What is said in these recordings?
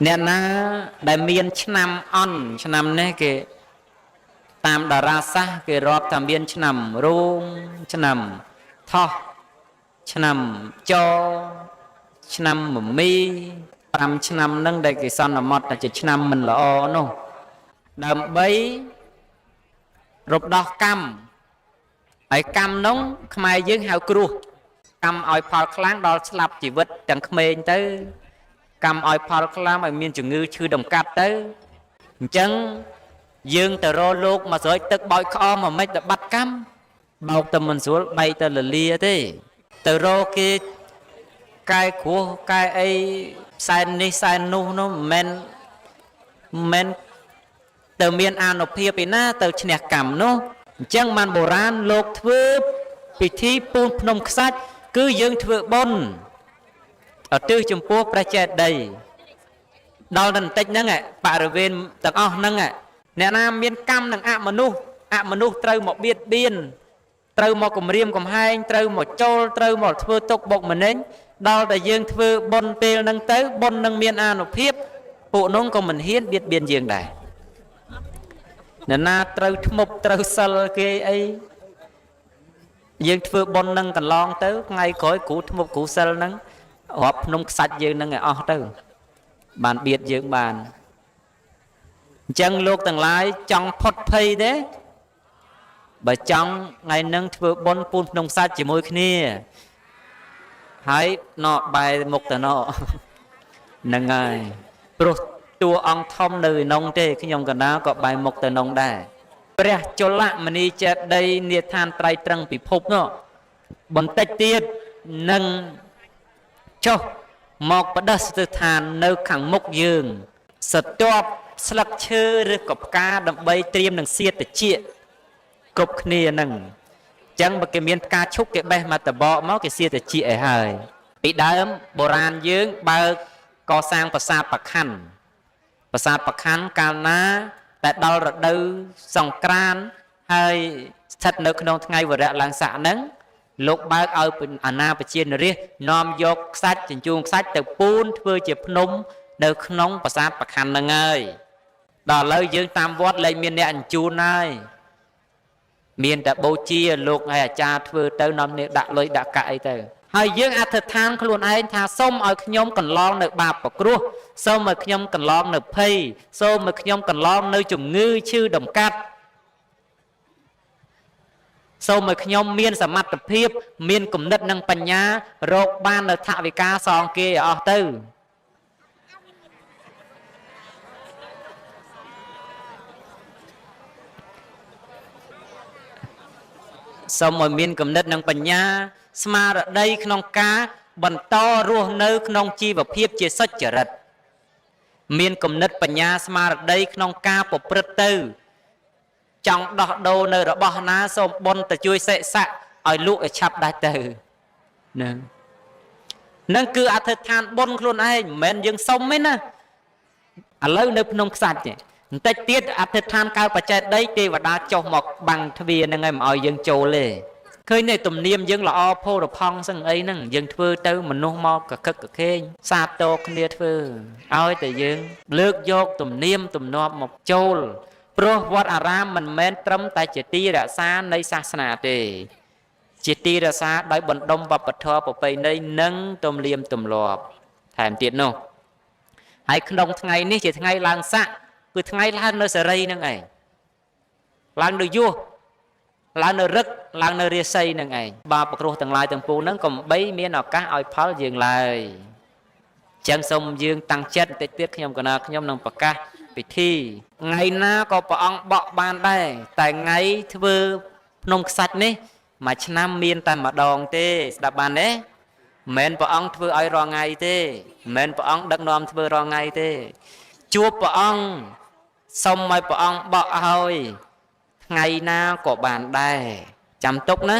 អ្នកណាដែលមានឆ្នាំអន់ឆ្នាំនេះគេតាមតារាសាស្ត្រគេរាប់ថាមានឆ្នាំរោងឆ្នាំថោះឆ្នាំចឆ្នាំមមី5ឆ្នាំហ្នឹងដែលគេសន្មត់ថាជាឆ្នាំមិនល្អនោះដើម្បីរំដោះកម្មហើយកម្មនោះខ្មែរយើងហៅគ្រោះកម្មឲ្យផលខ្លាំងដល់ស្លាប់ជីវិតទាំងក្មេងទៅកម្មឲ្យផលខ្លាំងឲ្យមានជំងឺឈឺដំកាត់ទៅអញ្ចឹងយើងទៅរកលោកមកស្រោចទឹកបោចក្អមមកមិនទៅបាត់កម្មបោកទៅមិនស្រួលបែកទៅលលាទេទៅរកគេកែគ្រោះកែអីសែននេះសែននោះនោះមិនទៅមានអានុភាពឯណាទៅឈ្នះកម្មនោះអញ្ចឹងបានបុរាណលោកធ្វើពិធីពូនភ្នំខ្សាច់គឺយើងធ្វើបុណ្យឧទ្ទិសចំពោះព្រះចេតិយដល់តែបន្តិចហ្នឹងបរិវេណទាំងអស់ហ្នឹងអ្នកណាមានកម្មនឹងអមនុស្សត្រូវមកបៀតបៀនត្រូវមកគំរាមកំហែងត្រូវមកចូលត្រូវមកធ្វើទុកបុកម្នេញដល់តែយើងធ្វើបុណ្យពេលហ្នឹងទៅបុណ្យនឹងមានអានុភាពពួកនោះក៏មិនហ៊ានបៀតបៀនយើងដែរអ្នកណាត្រូវធ្មប់ត្រូវសិលគេអីយើងធ្វើបុណ្យនឹងកន្លងទៅថ្ងៃក្រោយគ្រូធ្មប់គ្រូសិលហ្នឹងរាប់ភ្នំខ្សាច់យើងហ្នឹងឲ្យអស់ទៅបានបៀតយើងបានអញ្ចឹងលោកទាំងឡាយចង់ផុតភ័យទេបើចង់ថ្ងៃហ្នឹងធ្វើបុណ្យពូនភ្នំខ្សាច់ជាមួយគ្នាហើយណោបែរមុខទៅណោហ្នឹងហើយព្រោះតួអង្គធំនៅក្នុងទេខ្ញុំកណ្ដាលក៏បែរមុខទៅក្នុងដែរព្រះជលមនីចេតិយនាឋានត្រៃត្រឹងពិភពនោះបន្តិចទៀតនឹងចុះមកបដិស្ឋាននៅខាងមុខយើងស្ទាប់ស្លឹកឈើឬក៏ផ្កាដើម្បីត្រៀមនឹងសៀតតិចគ្រប់គ្នាហ្នឹងអញ្ចឹងបើគេមានផ្កាឈុកគេបេះមកតបកមកគេសៀតតិចឲ្យហើយពីដើមបុរាណយើងបើកសាងប្រាសាទបខណ្ឌកាលណាតែដល់រដូវសង្ក្រាន្តហើយស្ថិតនៅក្នុងថ្ងៃវរៈឡើងស័កហ្នឹងលោកបើកឲ្យអាណាប្រជានរាស្ត្រនាំយកខ្សាច់ជញ្ជូនខ្សាច់ទៅពូនធ្វើជាភ្នំនៅក្នុងប្រាសាទបខណ្ឌហ្នឹងហើយដល់ឥឡូវយើងតាមវត្តលែងមានអ្នកអញ្ជូនហើយមានតែបូជាលោកហើយអាចារ្យធ្វើទៅនាំនេះដាក់លុយដាក់កាក់អីទៅហើយយើងអធិដ្ឋានខ្លួនឯងថាសូមឲ្យខ្ញុំកន្លងនៅបាបប្រគ្រោះសូមឲ្យខ្ញុំកន្លងនៅភ័យសូមឲ្យខ្ញុំកន្លងនៅជំងឺឈឺដំកាត់សូមឲ្យខ្ញុំមានសមត្ថភាពមានគំនិតនិងបញ្ញារកបាននៅថវិកាសងគេឲ្យអស់ទៅសូមឲ្យមានគំនិតនិងបញ្ញាស្មារតីក្នុងការបន្តរស់នៅក្នុងជីវភាពជាសុចរិតមានគំនិតបញ្ញាស្មារតីក្នុងការប្រព្រឹត្តទៅចង់ដោះដូរនៅរបស់ណាសូមបុណ្យទៅជួយសេស័កឲ្យលក់ឲ្យឆាប់ដាច់ទៅនឹងគឺអធិដ្ឋានបុណ្យខ្លួនឯងមិនមែនយើងសុំទេណាឥឡូវនៅភ្នំខ្សាច់ទេបន្តិចទៀតអធិដ្ឋានកើតបច្ចេតិយទេវតាចុះមកបាំងទ្វារហ្នឹងឲ្យយើងចូលទេឃើញទេទំនៀមយើងល្អផូរផង់សឹងអីហ្នឹងយើងធ្វើទៅមនុស្សមកកកឹកកខេងសាទរគ្នាធ្វើឲ្យតែយើងលើកយកទំនៀមទំនាប់មកចូលព្រោះវត្តអារាមមិនមែនត្រឹមតែជាទីរក្សានៃសាសនាទេជាទីរក្សាដោយបណ្ដុំវប្បធម៌ប្រពៃណីនិងទំនៀមទម្លាប់ថែមទៀតនោះហើយក្នុងថ្ងៃនេះជាថ្ងៃឡើងស័កគឺថ្ងៃឡើងនៅសេរីហ្នឹងឯងឡើងនៅយុះឡើងនៅរឹកឡើងនៅរាសីហ្នឹងឯងបាបប្រគ្រោះទាំងឡាយទាំងពួងហ្នឹងកំបីមានឱកាសឲ្យផលយើងឡើយចឹងសូមយើងតាំងចិត្តបន្តិចទៀតខ្ញុំកណាខ្ញុំនឹងប្រកាសពិធីថ្ងៃណាក៏ព្រះអង្គបកបានដែរតែថ្ងៃធ្វើភ្នំខ្សាច់នេះមួយឆ្នាំមានតែម្ដងទេស្ដាប់បានទេមិនមែនព្រះអង្គធ្វើឲ្យរាល់ថ្ងៃទេមិនមែនព្រះអង្គដឹកនាំធ្វើរាល់ថ្ងៃទេជួបព្រះអង្គសូមឲ្យព្រះអង្គបកឲ្យថ្ងៃណាក៏បានដែរចាំទុកណា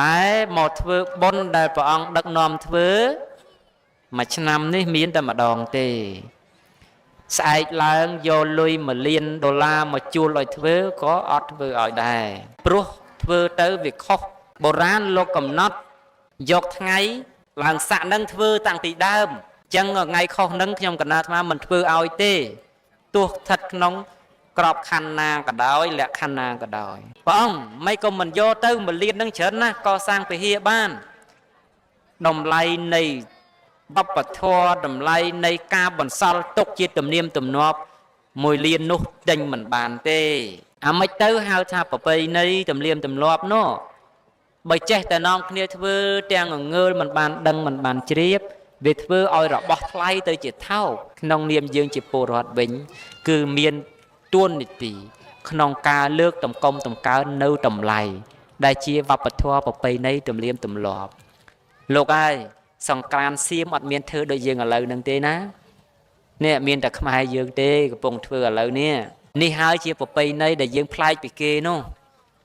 តែមកធ្វើបុណ្យដែលព្រះអង្គដឹកនាំធ្វើមួយឆ្នាំនេះមានតែម្ដងទេស្អែកឡើងយកលុយ$1 លានមកជួលឲ្យធ្វើក៏អត់ធ្វើឲ្យដែរព្រោះធ្វើទៅវាខុសបុរាណលោកកំណត់យកថ្ងៃឡើងស័កនឹងធ្វើតាំងពីដើម ចឹងថ្ងៃខុសនឹងខ្ញុំកណាត់អាត្មាមិនធ្វើឲ្យទេទោះស្ថិតក្នុងក្របខណ្ឌណាក៏ដោយលក្ខខណ្ឌណាក៏ដោយព្រះអង្គមិនក៏មិនយកទៅមលៀននឹងច្រើនណាស់កសាងពហិបានតម្លៃនៃបព្វធម៌តម្លៃនៃការបន្សល់ទុកជាទំនៀមទម្លាប់1លាននោះដេញមិនបានទេអាមិនទៅហៅថាប្រពៃណីទំនៀមទម្លាប់នោះបើចេះតែនាំគ្នាធ្វើទាំងងើលមិនបានដឹងមិនបានជ្រាបវាធ្វើឲ្យរបស់ថ្លៃទៅជាថោកក្នុងនាមយើងជាពលរដ្ឋវិញគឺមានទួនាទីក្នុងការលើកតម្កុំតម្កើងនៅតម្លៃដែលជាវប្បធម៌ប្រពៃណីទំនៀមទម្លាប់លោកអើយសង្ក្រាន្តសៀមអត់មានធ្វើដូចយើងឥឡូវហ្នឹងទេណានេះមានតែខ្មែរយើងទេកំពុងធ្វើឥឡូវនេះនេះហើយជាប្រពៃណីដែលយើងប្លែកពីគេនោះ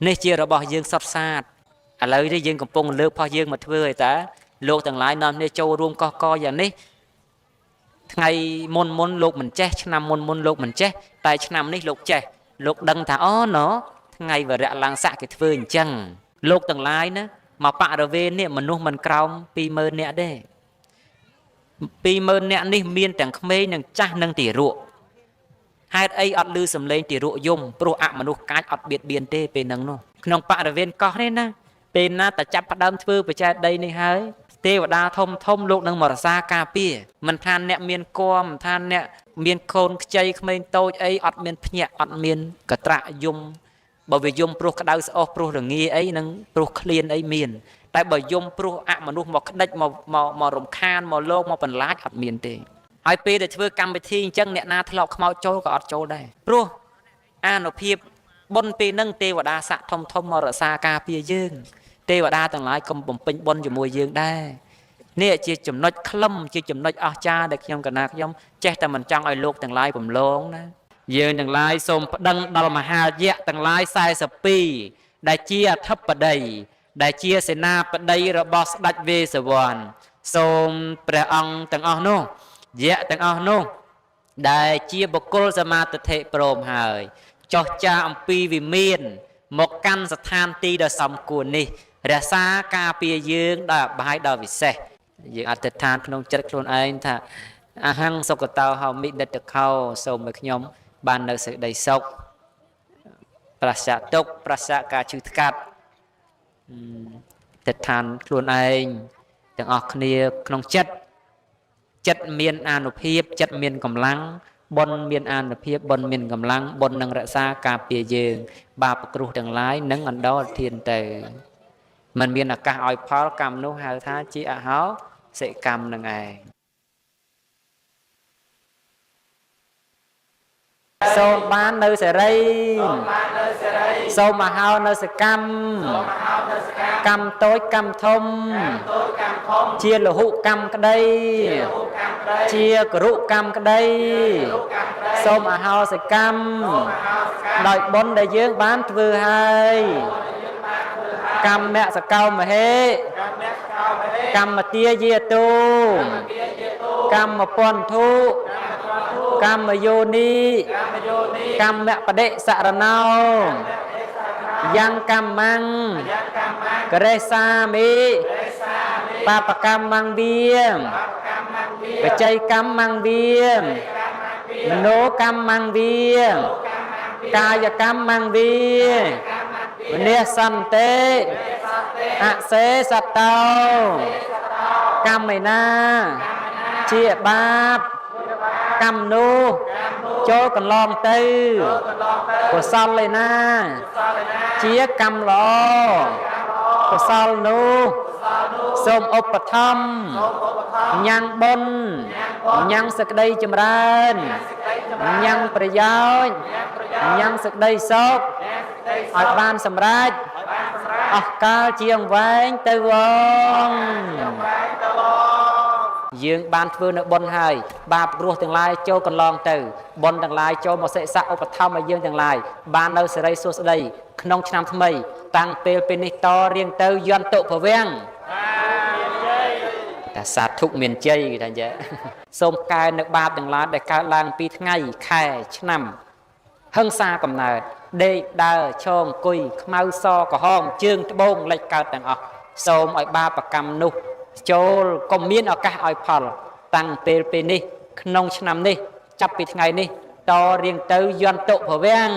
នេះជារបស់យើងសុទ្ធសាធឥឡូវនេះយើងកំពុងលើកផុសយើងមកធ្វើឲ្យតាលោកទាំងឡាយនាំគ្នាចូលរួមកកយ៉ាងនេះថ្ងៃមុនលោកមិនចេះឆ្នាំមុនលោកមិនចេះតែឆ្នាំនេះលោកចេះលោកដឹងថាអូណូថ្ងៃវរៈឡើងស័កគេធ្វើអញ្ចឹងលោកទាំងឡាយណាមកបរិវេណនេះមនុស្សមិនក្រោម 20000 នាក់ទេ20000 នាក់នេះមានទាំងក្មេងនិងចាស់និងទារកហេតុអីអត់ឮសំឡេងទារកយំព្រោះអមនុស្សកាចអត់បៀតបៀនទេពេលហ្នឹងនោះក្នុងបរិវេណកោះនេះណាពេលណាតែចាប់ផ្ដើមធ្វើបច្ចេកដីនេះហើយទេវតាធំលោកនឹងមករសាការពារមិនថាអ្នកមានគំមិនថាអ្នកមានកូនខ្ចីក្មេងតូចអីអត់មានភ្ញាក់អត់មានកត្រាក់យំបើវាយំព្រោះក្តៅស្អុះព្រោះរងាអីនឹងព្រោះឃ្លានអីមានតែបើយំព្រោះអមនុស្សមកក្តិចមករំខានមកលោកមកបន្លាចអត់មានទេហើយពេលដែលធ្វើកម្មវិធីអញ្ចឹងអ្នកណាធ្លាប់ខ្មោចចូលក៏អត់ចូលដែរព្រោះអានុភាពបុណ្យពេលហ្នឹងទេវតាស័ក្តិធំមករក្សាការពារយើងទេវតាទាំងឡាយកុំបំពេញបុណ្យជាមួយយើងដែរនេះជាចំណុចខ្លឹមជាចំណុចអស្ចារ្យដែលខ្ញុំកណាខ្ញុំចេះតែមិនចង់ឲ្យលោកទាំងឡាយបំឡងណាយើងទាំងឡាយសូមប្តឹងដល់មហាយៈទាំងឡាយ42ដែលជាអធិបតីដែលជាសេនាបតីរបស់ស្ដេចវេស្សវណ្ណសូមព្រះអង្គទាំងអស់នោះយៈទាំងអស់នោះដែលជាបុគ្គលសមាទិដ្ឋិព្រមហើយចោះចាអំពីវិមានមកកាន់ស្ថានទីដ៏សំគួរនេះរក្សាការពារយើងដោយអបាយដ៏វិសេសយើងអធិដ្ឋានក្នុងចិត្តខ្លួនឯងថាអហង្សុគតោហោមិនិតខោសូមឲ្យខ្ញុំបាននៅសេចក្តីសុខប្រសៈទុកប្រសៈការឈឺថ្កាត់អធិដ្ឋានខ្លួនឯងទាំងអស់គ្នាក្នុងចិត្តមានអានុភាពចិត្តមានកម្លាំងបុណ្យមានអានុភាពបុណ្យមានកម្លាំងបុណ្យនឹងរក្សាការពារយើងបាបគ្រោះទាំងឡាយនឹងអណ្ដោលធានទៅมันមានឱកាសឲ្យផលកម្មនោះហៅថាជាអហោសិកម្មនឹងឯងសូមបាននៅសេរីសូមមហោនៅសកម្មកម្មតូចកម្មធំជាលហុកម្មក្តីជាគរុកម្មក្តីសូមអហោសិកម្មដោយបុណ្យដែលយើងបានធ្វើហើយកម្មសកោមហេកម្មទាយាតោកម្មពន្ធុកម្មយោនីកម្មបដិសរណោយ៉ាងកម្មੰក្រេសាមិបាបកម្មੰវាបច្ច័យកម្មੰវាមនោកម្មੰវាកាយកម្មੰវាវិនិស្សន្តិអសេសតោកម្មឯណាជាបាបកម្មនោះចូលកន្លងទៅកុសលឯណាជាកម្មល្អកុសលនោះសូមឧបត្ថម្ភញ៉ាំងបុណ្យញ៉ាំងសេចក្តីចម្រើនញ៉ាំងប្រយោជន៍ញ៉ាំងសេចក្តីសុខឲ្យបានសម្រេចអស់កាលជាងវែងទៅវងយើងបានធ្វើនៅបុណ្យហើយបាបគ្រោះទាំងឡាយចូលកន្លងទៅបុណ្យទាំងឡាយចូលមកសិក្សាឧបត្ថម្ភឲ្យយើងទាំងឡាយបាននៅសេរីសុខស្តីក្នុងឆ្នាំថ្មីតាំងពេលនេះតរៀងទៅយន្តភវាំងតែសាធុមានជ័យគេថាចេះសូមកែនៅបាបទាំងឡាយដែលកើតឡើងពីថ្ងៃខែឆ្នាំហឹង្សាកំណើតដេកដើរឈរអង្គុយខ្មៅសក្រហមជើងត្បូងលិចកើតទាំងអស់សូមឲ្យបាបកម្មនោះចូលកុំមានឱកាសឲ្យផល តាំងពេលនេះក្នុងឆ្នាំនេះចាប់ពីថ្ងៃនេះតរៀងទៅយន្តតុភវាំង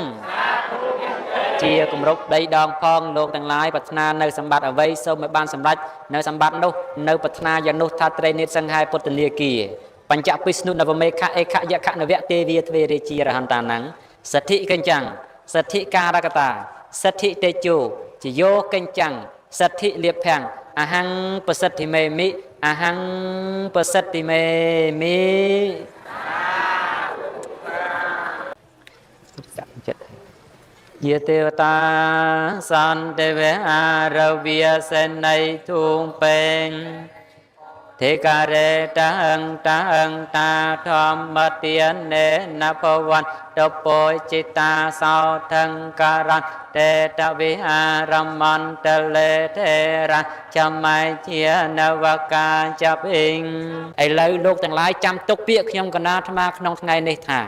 ជាគម្រប់ដីដងផងលោកទាំងឡាយប្រាថ្នានៅសម្បត្តិអ្វីសូមឲ្យបានសម្រេចនៅសម្បត្តិនោះនៅប្រាថ្នាយ៉ាងនោះថាត្រីនេតសង្ហែពុទ្ធនាគារបញ្ចពិស្នុនវមេខៈអេខយខនវៈទេវាទ្វេរាជារហន្តានੰសទ្ធិកញ្ចាំងសទ្ធិការកតាសទ្ធិតេជោជយោកញ្ចាំងសទ្ធិលៀបភាំងអហង្បសិទ្ធិមេមិអហង្បសិទ្ធិមេមិយេទេវតាសន្តវេអរវិសេណៃធុងពេងទេការេតាតាធម្មទាននេនភវន្តតពោចិតាសោថង្ការៈតេតវិហារមន្តលេធេរៈចមៃជានវកាចាប់អ៊ីងឥឡូវលោកទាំងឡាយចាំទុកពាក្យខ្ញុំកណាអាត្មាក្នុងថ្ងៃនេះថា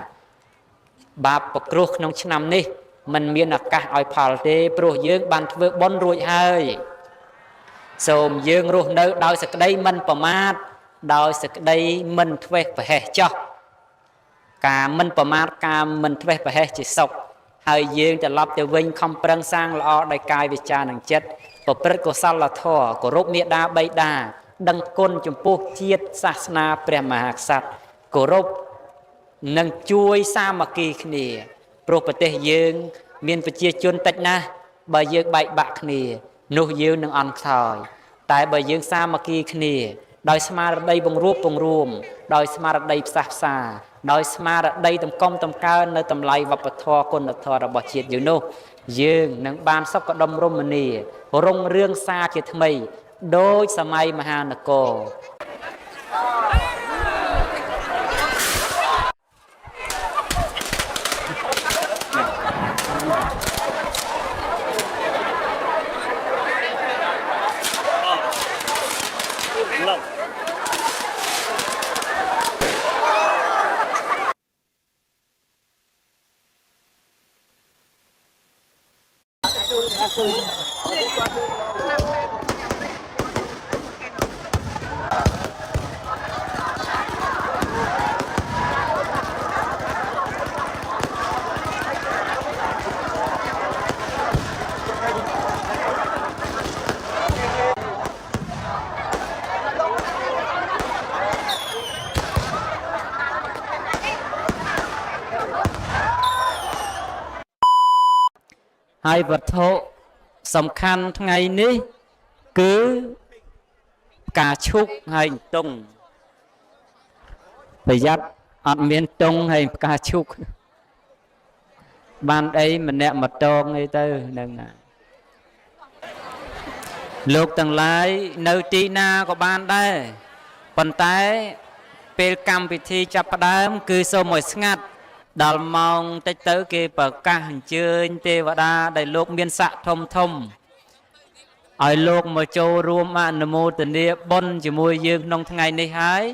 បាបប្រគ្រោះក្នុងឆ្នាំនេះมันមានឱកាសឲ្យផលទេព្រោះយើងបានធ្វើបុណ្យរួចហើយសូមយើងរស់នៅដោយសេចក្តីមិនប្រមាទដោយសេចក្តីមិនធ្វេសប្រហែសចោះការមិនប្រមាទការមិនធ្វេសប្រហែសជាសុខហើយយើងត្រឡប់ទៅវិញខំប្រឹងសាងល្អដោយកាយវាចានិងចិត្តប្រព្រឹត្តកុសលធម៌គោរពមេដាបៃតាដឹងគុណចំពោះជាតិសាសនាព្រះមហាក្សត្រគោរពនិងជួយសាមគ្គីគ្នាព្រោះប្រទេសយើងមានប្រជាជនតិចណាស់បើយើងបែកបាក់គ្នានោះយើងនឹងអន់ខ្សោយតែបើយើងសាមគ្គីគ្នាដោយស្មារតីបង្រួបបង្រួមដោយស្មារតីផ្សះផ្សាដោយស្មារតីតម្កុំតម្កើងនៅតម្លៃវប្បធម៌គុណធម៌របស់ជាតិយើងនោះយើងនឹងបានសុខដុមរមនារុងរឿងសារជាថ្មីដោយសម័យមហានគរហើយវត្ថុសំខាន់ថ្ងៃនេះគឺផ្កាឈូកហើយតុងប្រយ័ត្នអត់មានតុងហើយផ្កាឈូកបានអីម្នាក់មកតងអីទៅនឹងលោកទាំងឡាយនៅទីណាក៏បានដែរប៉ុន្តែពេលកម្មវិធីចាប់ផ្ដើមគឺសូមឲ្យស្ងាត់ដល់ម៉ោងតិចទៅគេប្រកាសអញ្ជើញទេវតាដែលលោកមានស័ក្តិធំឲ្យលោកមកចូលរួមអនុមោទនាបុណ្យជាមួយយើងក្នុងថ្ងៃនេះហើយ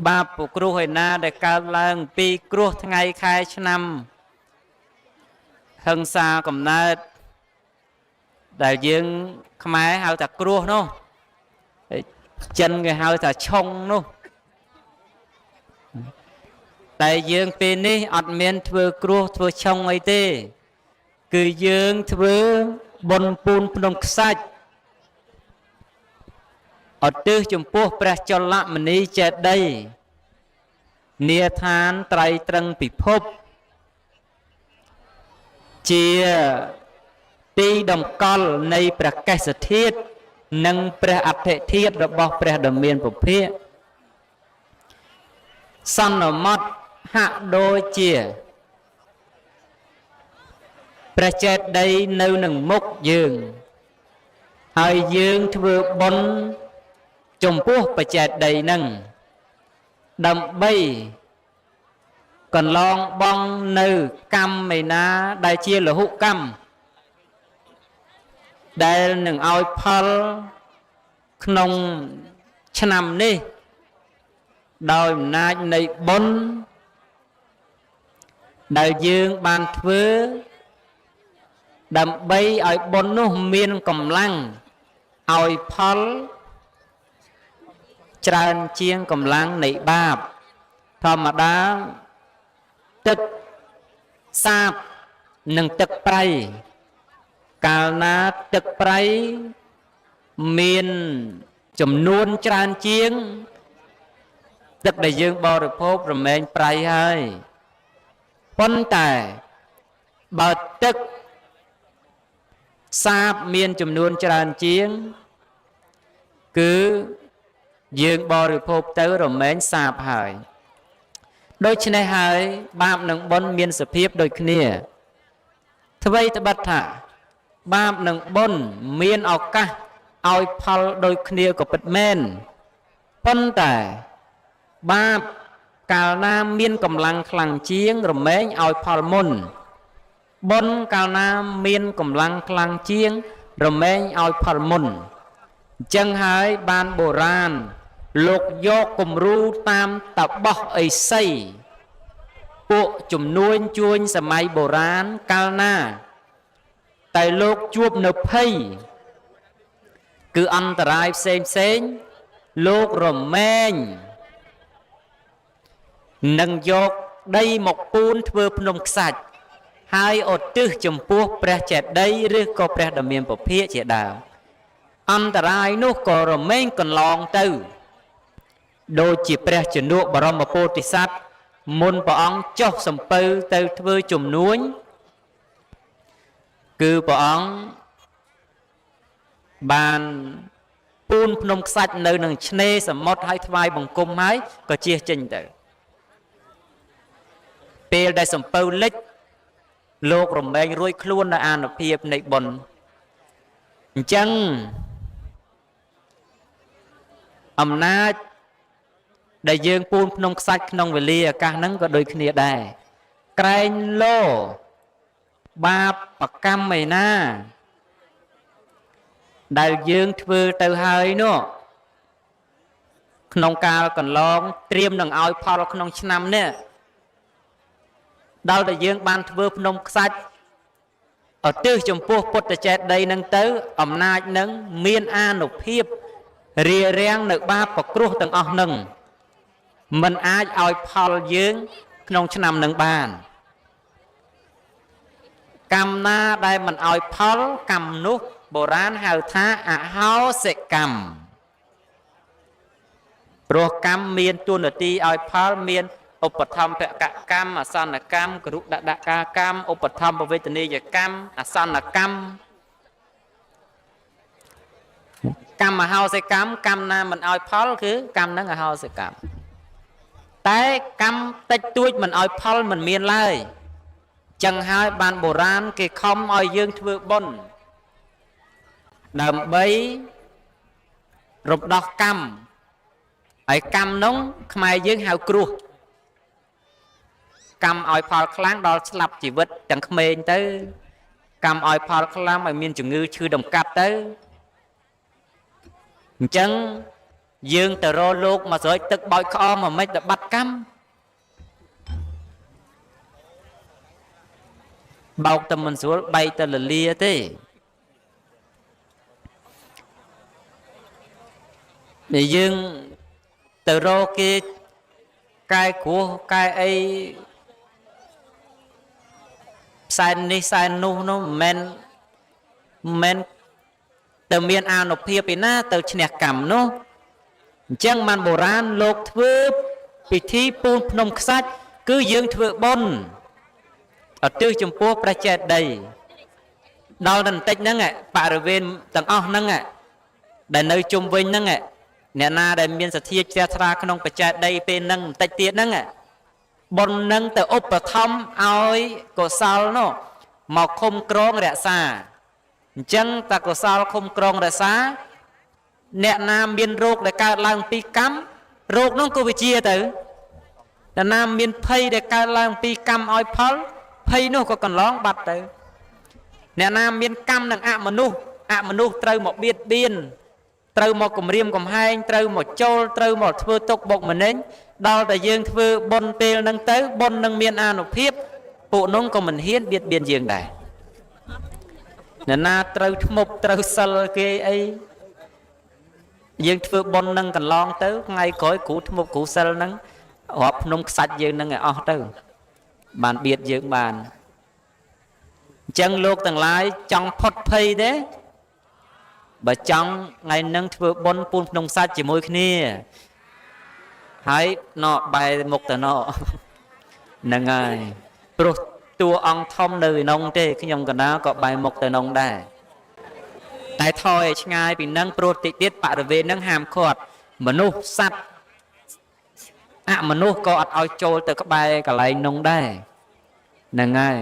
បាបពុគ្រោះឯណាដែលកើតឡើងពីគ្រោះថ្ងៃខែឆ្នាំហឹង្សាកំណើតដែលយើងខ្មែរហៅថាគ្រោះនោះចិនគេហៅថាឆុងនោះតែយើងពេលនេះអត់មានធ្វើគ្រោះធ្វើឆុងអីទេគឺយើងធ្វើបុណ្យពូនភ្នំខ្សាច់ឧទ្ទិសចំពោះព្រះចលមនីចេតិយនាឋានត្រៃត្រឹងពិភពជាទីតម្កល់នៃព្រះកេសធាតុនិងព្រះអដ្ឋិធាតុរបស់ព្រះដ៏មានពភៈសន្មតហាក់ដូចជាព្រះចេតិយនៅនឹងមុខយើងហើយយើងធ្វើបុណ្យចំពោះព្រះចេតិយនឹងដើម្បីកន្លងបងនៅកម្មឯណាដែលជាលហុកម្មដែលនឹងឲ្យផលក្នុងឆ្នាំនេះដោយអំណាចនៃបុណ្យដែលយើងបានធ្វើដើម្បីឲ្យបុណ្យនោះមានកម្លាំងឲ្យផល ច្រើនជាងកម្លាំងនៃបាបធម្មតាទឹកសាបនិងទឹកប្រៃកាលណាទឹកប្រៃមានចំនួនច្រើនជាងទឹកដែលយើងបរិភោគរមែងប្រៃហើយប៉ុន្តែបើទឹកសាបមានចំនួនច្រើនជាងគឺយើងបរិភោគទៅរមែងសាបហើយដូច្នេះហើយបាបនិងបុណ្យមានសភាពដូចគ្នាអ្វីត្បិតថាបាបនិងបុណ្យមានឱកាសឲ្យផលដូចគ្នាក៏ពិតមែនប៉ុន្តែបាបកាលណាមានកម្លាំងខ្លាំងជាងរមែងឲ្យផលមុនបុណ្យកាលណាមានកម្លាំងខ្លាំងជាងរមែងឲ្យផលមុនអញ្ចឹងហើយបានបុរាណលោកយកគំរូតាមតបោះអេសីពួកជំនួញជួញសម័យបុរាណកាលណាតែលោកជួបនៅភ័យគឺអន្តរាយផ្សេងលោករមែងនឹងយកដីមកពូនធ្វើភ្នំខ្សាច់ហើយឧទ្ទិសចំពោះព្រះចេតិយឬក៏ព្រះដ៏មានពភាកជាដើមអន្តរាយនោះក៏រមែងកន្លងទៅដូចជាព្រះជនកបរមពោធិសត្វមុនព្រះអង្គចុះសំពៅទៅធ្វើជំនួញគឺព្រះអង្គបានពូនភ្នំខ្សាច់នៅនឹងឆ្នេរសមុទ្រឲ្យថ្វាយបង្គំហើយក៏ជៀសចេញទៅពេលដែលសំពៅលិចលោករមែងរួយខ្លួននៅអានុភាពនៃបុណ្យអញ្ចឹងអំណាចដែលយើងពូនភ្នំខ្សាច់ក្នុងវេលាឱកាសហ្នឹងក៏ដូចគ្នាដែរក្រែងលោបាបប្រកម្មឯណាដែលយើងធ្វើទៅហើយនោះក្នុងកាលកន្លងត្រៀមនឹងឲ្យផលក្នុងឆ្នាំនេះដល់តែយើងបានធ្វើភ្នំខ្សាច់ឧទ្ទិសចំពោះពុទ្ធចេតិយនឹងទៅអំណាចនឹងមានអានុភាពរារាំងនៅបាបប្រគ្រោះទាំងអស់នឹងមិនអាចឲ្យផលយើងក្នុងឆ្នាំនឹងបានកម្មណាដែលមិនឲ្យផលកម្មនោះបុរាណហៅថាអហោសិកម្មព្រោះកម្មមានទួនាទីឲ្យផលមានឧបត្ថម្ភកកម្មអសន្នកម្មគរុដដកាកម្មឧបត្ថម្ភវេទនីយកម្មអសន្នកម្មកម្មអហោសិកម្មកម្មណាមិនឲ្យផលគឺកម្មនឹងអហោសិកម្មតែកម្មតិចតួចមិនឲ្យផលមិនមានឡើយចឹងហើយបានបុរាណគេខំឲ្យយើងធ្វើបុណ្យដើម្បីរំដោះកម្មហើយកម្មនោះខ្មែរយើងហៅគ្រោះកម្មឲ្យផលខ្លាំងដល់ស្លាប់ជីវិតទាំងក្មេងទៅកម្មឲ្យផលខ្លាំងឲ្យមានជំងឺឈឺដំកាត់ទៅអញ្ចឹងយើងទៅរកលោកមកស្រោចទឹកបោចក្អមមកមិនទៅបាត់កម្មបោកតែមិនស្រួលបែកតែលលាទេដែលយើងទៅរកគេកែគ្រោះកែអីផ្សែននេះផ្សែននោះនោះមិនមែនទៅមានអានុភាពឯណាទៅឈ្នះកម្មនោះអញ្ចឹងបានបុរាណលោកធ្វើពិធីពូនភ្នំខ្សាច់គឺយើងធ្វើបុណ្យឧទ្ទិសចំពោះព្រះចេតិយដល់តែបន្តិចហ្នឹងបរិវេណទាំងអស់ហ្នឹងដែលនៅជុំវិញហ្នឹងអ្នកណាដែលមានសទ្ធាជ្រះថ្លាក្នុងបច្ចេតិយពេលហ្នឹងបន្តិចទៀតហ្នឹងបុណ្យហ្នឹងទៅឧបត្ថម្ភឲ្យកុសលនោះមកឃុំក្រងរក្សាអញ្ចឹងតកុសលឃុំក្រងរក្សាអ្នកណាមានរោគដែលកើតឡើងពីកម្មរោគនោះក៏វិជាទៅអ្នកណាមានភ័យដែលកើតឡើងពីកម្មឲ្យផលភ័យនោះក៏កន្លងបាត់ទៅអ្នកណាមានកម្មនឹងអមនុស្សត្រូវមកបៀតបៀនត្រូវមកគំរាមកំហែងត្រូវមកចូលត្រូវមកធ្វើទុកបុកម្នេញដល់តែយើងធ្វើបុណ្យពេលហ្នឹងទៅបុណ្យនឹងមានអានុភាពពួកនោះក៏មិនហ៊ានបៀតបៀនយើងដែរអ្នកណាត្រូវធ្មប់ត្រូវសិលគេអី យើងធ្វើបុណ្យនឹងកន្លងទៅថ្ងៃក្រោយគ្រូធ្មប់គ្រូសិលនឹងរាប់ភ្នំខ្សាច់យើងនឹងឲ្យអស់ទៅបានបៀតយើងបានអញ្ចឹងលោកទាំងឡាយចង់ផុតភ័យទេបើចង់ថ្ងៃនឹងធ្វើបុណ្យពូនភ្នំខ្សាច់ជាមួយគ្នាហើយណោបែរមុខទៅណោហ្នឹងហើយព្រោះតួអង្គធំនៅក្នុងទេខ្ញុំកណាក៏បែរមុខទៅក្នុងដែរតែថយឲ្យឆ្ងាយពីនឹងព្រោះតិចទៀតបរិវេណនឹងហាមឃាត់មនុស្សសត្វអមនុស្សក៏អត់ឲ្យចូលទៅក្បែរកន្លែងនោះដែរហ្នឹងហើយ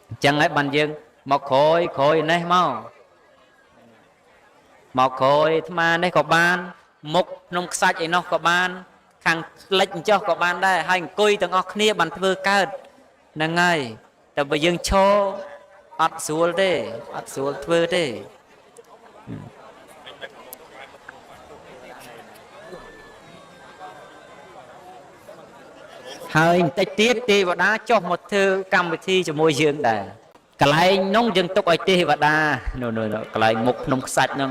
អញ្ចឹងហើយបានយើងមកក្រោយនេះមកក្រោយអាត្មានេះក៏បានមុខក្នុងខ្សាច់ឯនោះក៏បានខាងលិចអញ្ចោះក៏បានដែរហើយអង្គុយទាំងអស់គ្នាបានធ្វើកើតហ្នឹងហើយតែបើយើងឈរអត់ស្រួលទេអត់ស្រួលធ្វើទេហើយបន្តិចទៀតទេវតាចុះមកធ្វើកម្មវិធីជាមួយយើងដែរកន្លែងនោះយើងទុកឲ្យទេវតានោះកន្លែងមុខភ្នំខ្សាច់នោះ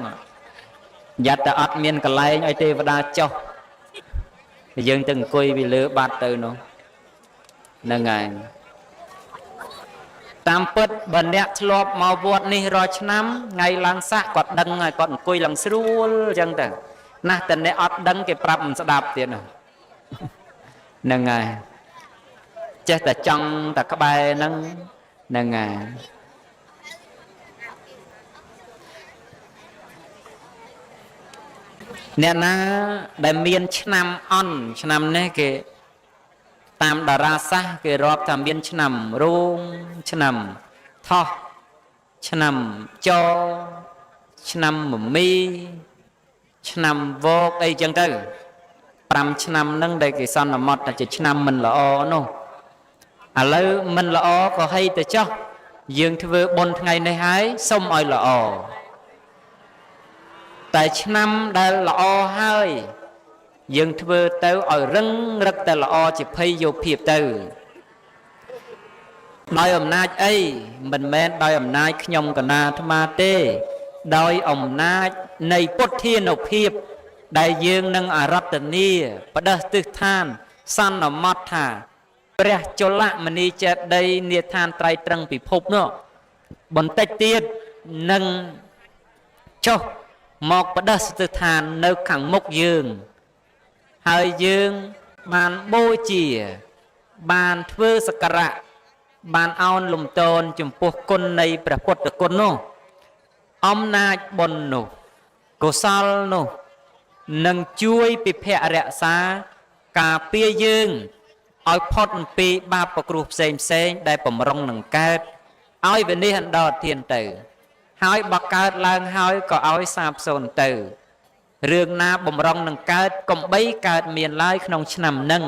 យ៉ាត់តែអត់មានកន្លែងឲ្យទេវតាចុះយើងទៅអង្គុយពីលើបាត់ទៅនោះហ្នឹងហើយតាមពិតបើអ្នកធ្លាប់មកវត្តនេះរាល់ឆ្នាំថ្ងៃឡើងស័កគាត់ដឹងហើយគាត់អង្គុយឡើងស្រួលអញ្ចឹងទៅណាស់តែអ្នកអត់ដឹងគេប្រាប់មិនស្ដាប់ទៀតហ្នឹងហើយចេះតែចង់តែក្បែរហ្នឹងហើយអ្នកណាដែលមានឆ្នាំអន់ឆ្នាំនេះគេតាមតារាសាស្ត្រគេរាប់ថាមានឆ្នាំរោងឆ្នាំថោះឆ្នាំចឆ្នាំមមីឆ្នាំវោកអីចឹងទៅ5ឆ្នាំហ្នឹងដែលគេសន្មត់ថាជាឆ្នាំមិនល្អនោះឥឡូវមិនល្អក៏ហីទៅចុះយើងធ្វើបុណ្យថ្ងៃនេះហើយសុំឲ្យល្អតែឆ្នាំដែលល្អហើយយើងធ្វើទៅឲ្យរឹងរឹកតែល្អជាភ័យយោភាពទៅដោយអំណាចអីមិនមែនដោយអំណាចខ្ញុំកណាអាត្មាទេដោយអំណាចនៃពុទ្ធានុភាពដែលយើងនឹងអរតនីបដិស្ទិដ្ឋានសន្មត់ថាព្រះចលមនីចេតិយនាឋានត្រៃត្រឹងពិភពនោះបន្តិចទៀតនឹងចុះមកបដិស្ទិដ្ឋាននៅខាងមុខយើងហើយយើងបានបូជាបានធ្វើសក្ការៈបានអោនលំទោនចំពោះគុណនៃព្រះពុទ្ធគុណនោះអំណាចបុណ្យនោះកុសលនោះនឹងជួយពិភៈរក្សាការពារយើងឲ្យផុតអំពីបាបប្រគ្រោះផ្សេងដែលបំរុងនឹងកើតឲ្យវិនិច្ឆ័យអន្តរធានទៅហើយបើកើតឡើងហើយក៏ឲ្យសាបសូន្យទៅរឿងណាបំរុងនឹងកើតកំបីកើតមានឡើយក្នុងឆ្នាំនឹង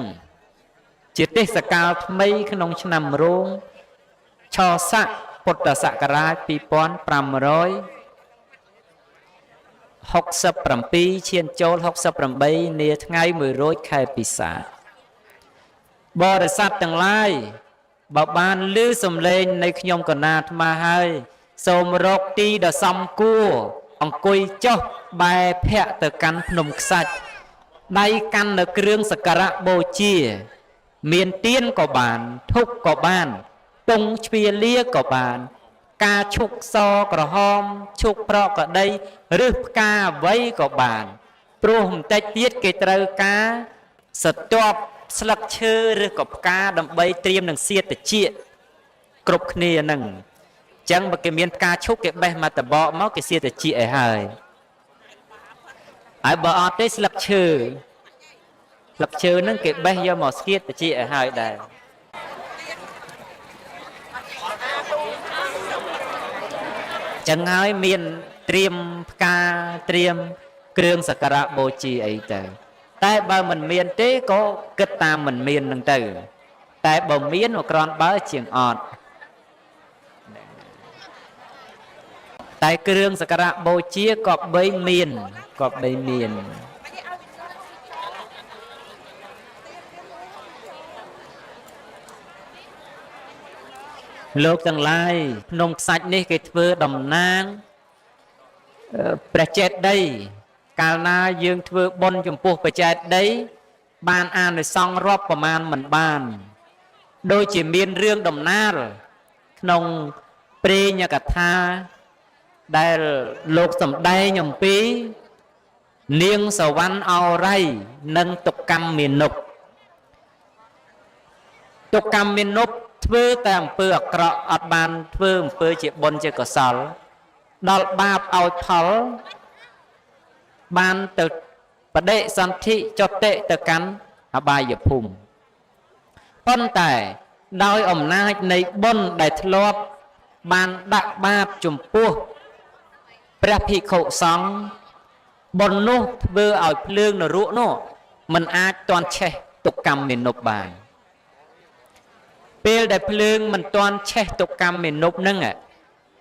ជាទេសកាលថ្មីក្នុងឆ្នាំរោងឆស័កពុទ្ធសករាជ2567ឈានចូល68នាថ្ងៃ100ខែពិសាបរិស័ទទាំងឡាយបើបានឮសំឡេងនៃខ្ញុំកណាអាត្មាហើយសូមរកទីដ៏សមគួរអង្គុយចុះបែរភ័ក្រទៅកាន់ភ្នំខ្សាច់ដៃកាន់នៅគ្រឿងសក្ការៈបូជាមានទៀនក៏បានធុកក៏បានទង់ជ្វាលាក៏បានការឈុកសក្រហមឈុកប្រកក្តីឬផ្កាអ្វីក៏បានព្រោះបន្តិចទៀតគេត្រូវការស្ទាប់ស្លឹកឈើឬក៏ផ្កាដើម្បីត្រៀមនឹងសៀតតិចគ្រប់គ្នានឹងអញ្ចឹងបើគេមានផ្កាឈុកគេបេះមកតបកមកគេសៀតតិចឲ្យហើយបើអត់ទេស្លឹកឈើហ្នឹងគេបេះយកមកស្គៀតតិចឲ្យហើយដែរចឹងហើយមានត្រៀមផ្កាត្រៀមគ្រឿងសក្ការៈបូជាអីទៅតែបើមិនមានទេក៏គិតតាមមិនមាននឹងទៅតែបើមានក៏គ្រាន់បើជាងអត់តែគ្រឿងសក្ការៈបូជាក៏បីមានលោកទាំងឡាយភ្នំខ្សាច់នេះគេធ្វើតំណាងព្រះចេតិយ កាលណាយើងធ្វើបុណ្យចំពោះបច្ច័យដីបានអានិសង្សរាប់ប្រមាណមិនបានដូចជាមានរឿងដំណាលក្នុងព្រេងកថាដែលលោកសម្ដែងអំពីនាងសវណ្ណអរ័យនិងតុកម្មមានុបតុកម្មមានុបធ្វើតែអំពើអាក្រក់អត់បានធ្វើអំពើជាបុណ្យជាកុសលដល់បាបឲ្យផលបានទៅបដិសន្ធិចតិទៅកាន់អបាយភូមិប៉ុន្តែដោយអំណាចនៃបុណ្យដែលធ្លាប់បានដាក់បាបចំពោះព្រះភិក្ខុសង្ឃបុណ្យនោះធ្វើឲ្យភ្លើងនរកនោះมันអាចទាន់ឆេះទុក្កម្មមានុបបានពេលដែលភ្លើងមិនទាន់ឆេះទុក្កម្មមានុបហ្នឹង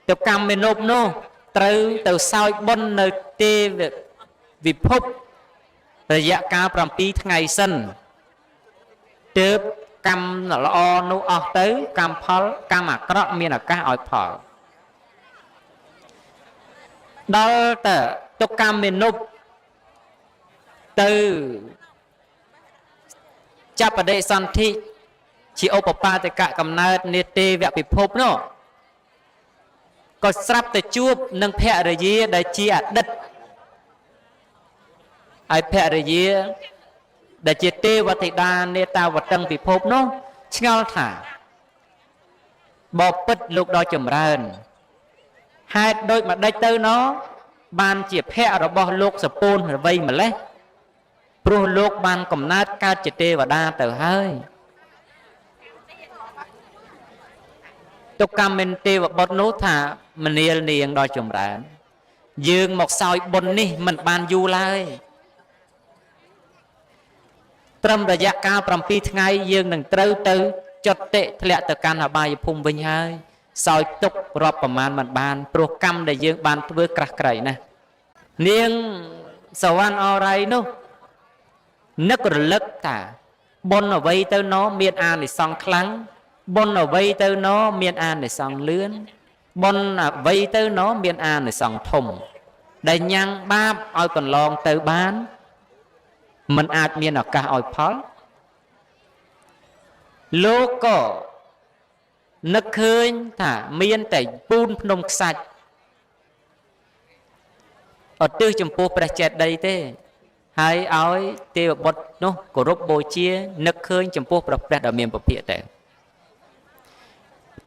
ទុក្កម្មមានុបនោះត្រូវទៅសោយបុណ្យនៅទេវវិភពរយៈកាល7ថ្ងៃសិនទើបកម្មល្អនោះអស់ទៅកម្មផលកម្មអាក្រក់មានឱកាសឲ្យផលដល់ទៅទុក្កម្មមានុបទៅចាប់បដិសន្ធិជាឧបបាទកកំណើតនេទេវពិភពនោះក៏ស្រាប់តែជួបនឹងភរិយាដែលជាអតីតហើយភរិយាដែលជាទេវធីតានេតាវតឹងពិភពនោះឆ្ងល់ថាបបិទ្ធលោកដ៏ចម្រើនហេតុដូចម្ដេចទៅណោបានជាភ័ក្ររបស់លោកសពូនរវៃម្លេះព្រោះលោកបានកំណើតកើតជាទេវតាទៅហើយទុក្កម្មមានទេវបុត្រនោះថាមនាលនាងដ៏ចម្រើនយើងមកសោយបុណ្យនេះមិនបានយូរឡើយត្រឹមរយៈកាល7ថ្ងៃយើងនឹងត្រូវទៅចុតិធ្លាក់ទៅកាន់អបាយភូមិវិញហើយសោយទុករាប់ប្រមាណមិនបានព្រោះកម្មដែលយើងបានធ្វើក្រាស់ក្រៃណាស់នាងសវណ្ណអរ័យនោះនឹករលឹកថាបុណ្យអ្វីទៅណោមានអានិសង្សខ្លាំងបុណ្យអ្វីទៅណោមានអានិសង្សលឿនបុណ្យអ្វីទៅណោមានអានិសង្សធំដែលញ៉ាំងបាបឲ្យកន្លងទៅបានมันអាចមានឱកាសឲ្យផលលោកក៏នឹកឃើញថាមានតែពូនភ្នំខ្សាច់ឧទ្ទិសចំពោះព្រះចេតិយទេហើយឲ្យទេវបុត្រនោះគោរពបូជានឹកឃើញចំពោះព្រះដ៏មានពភាកតែ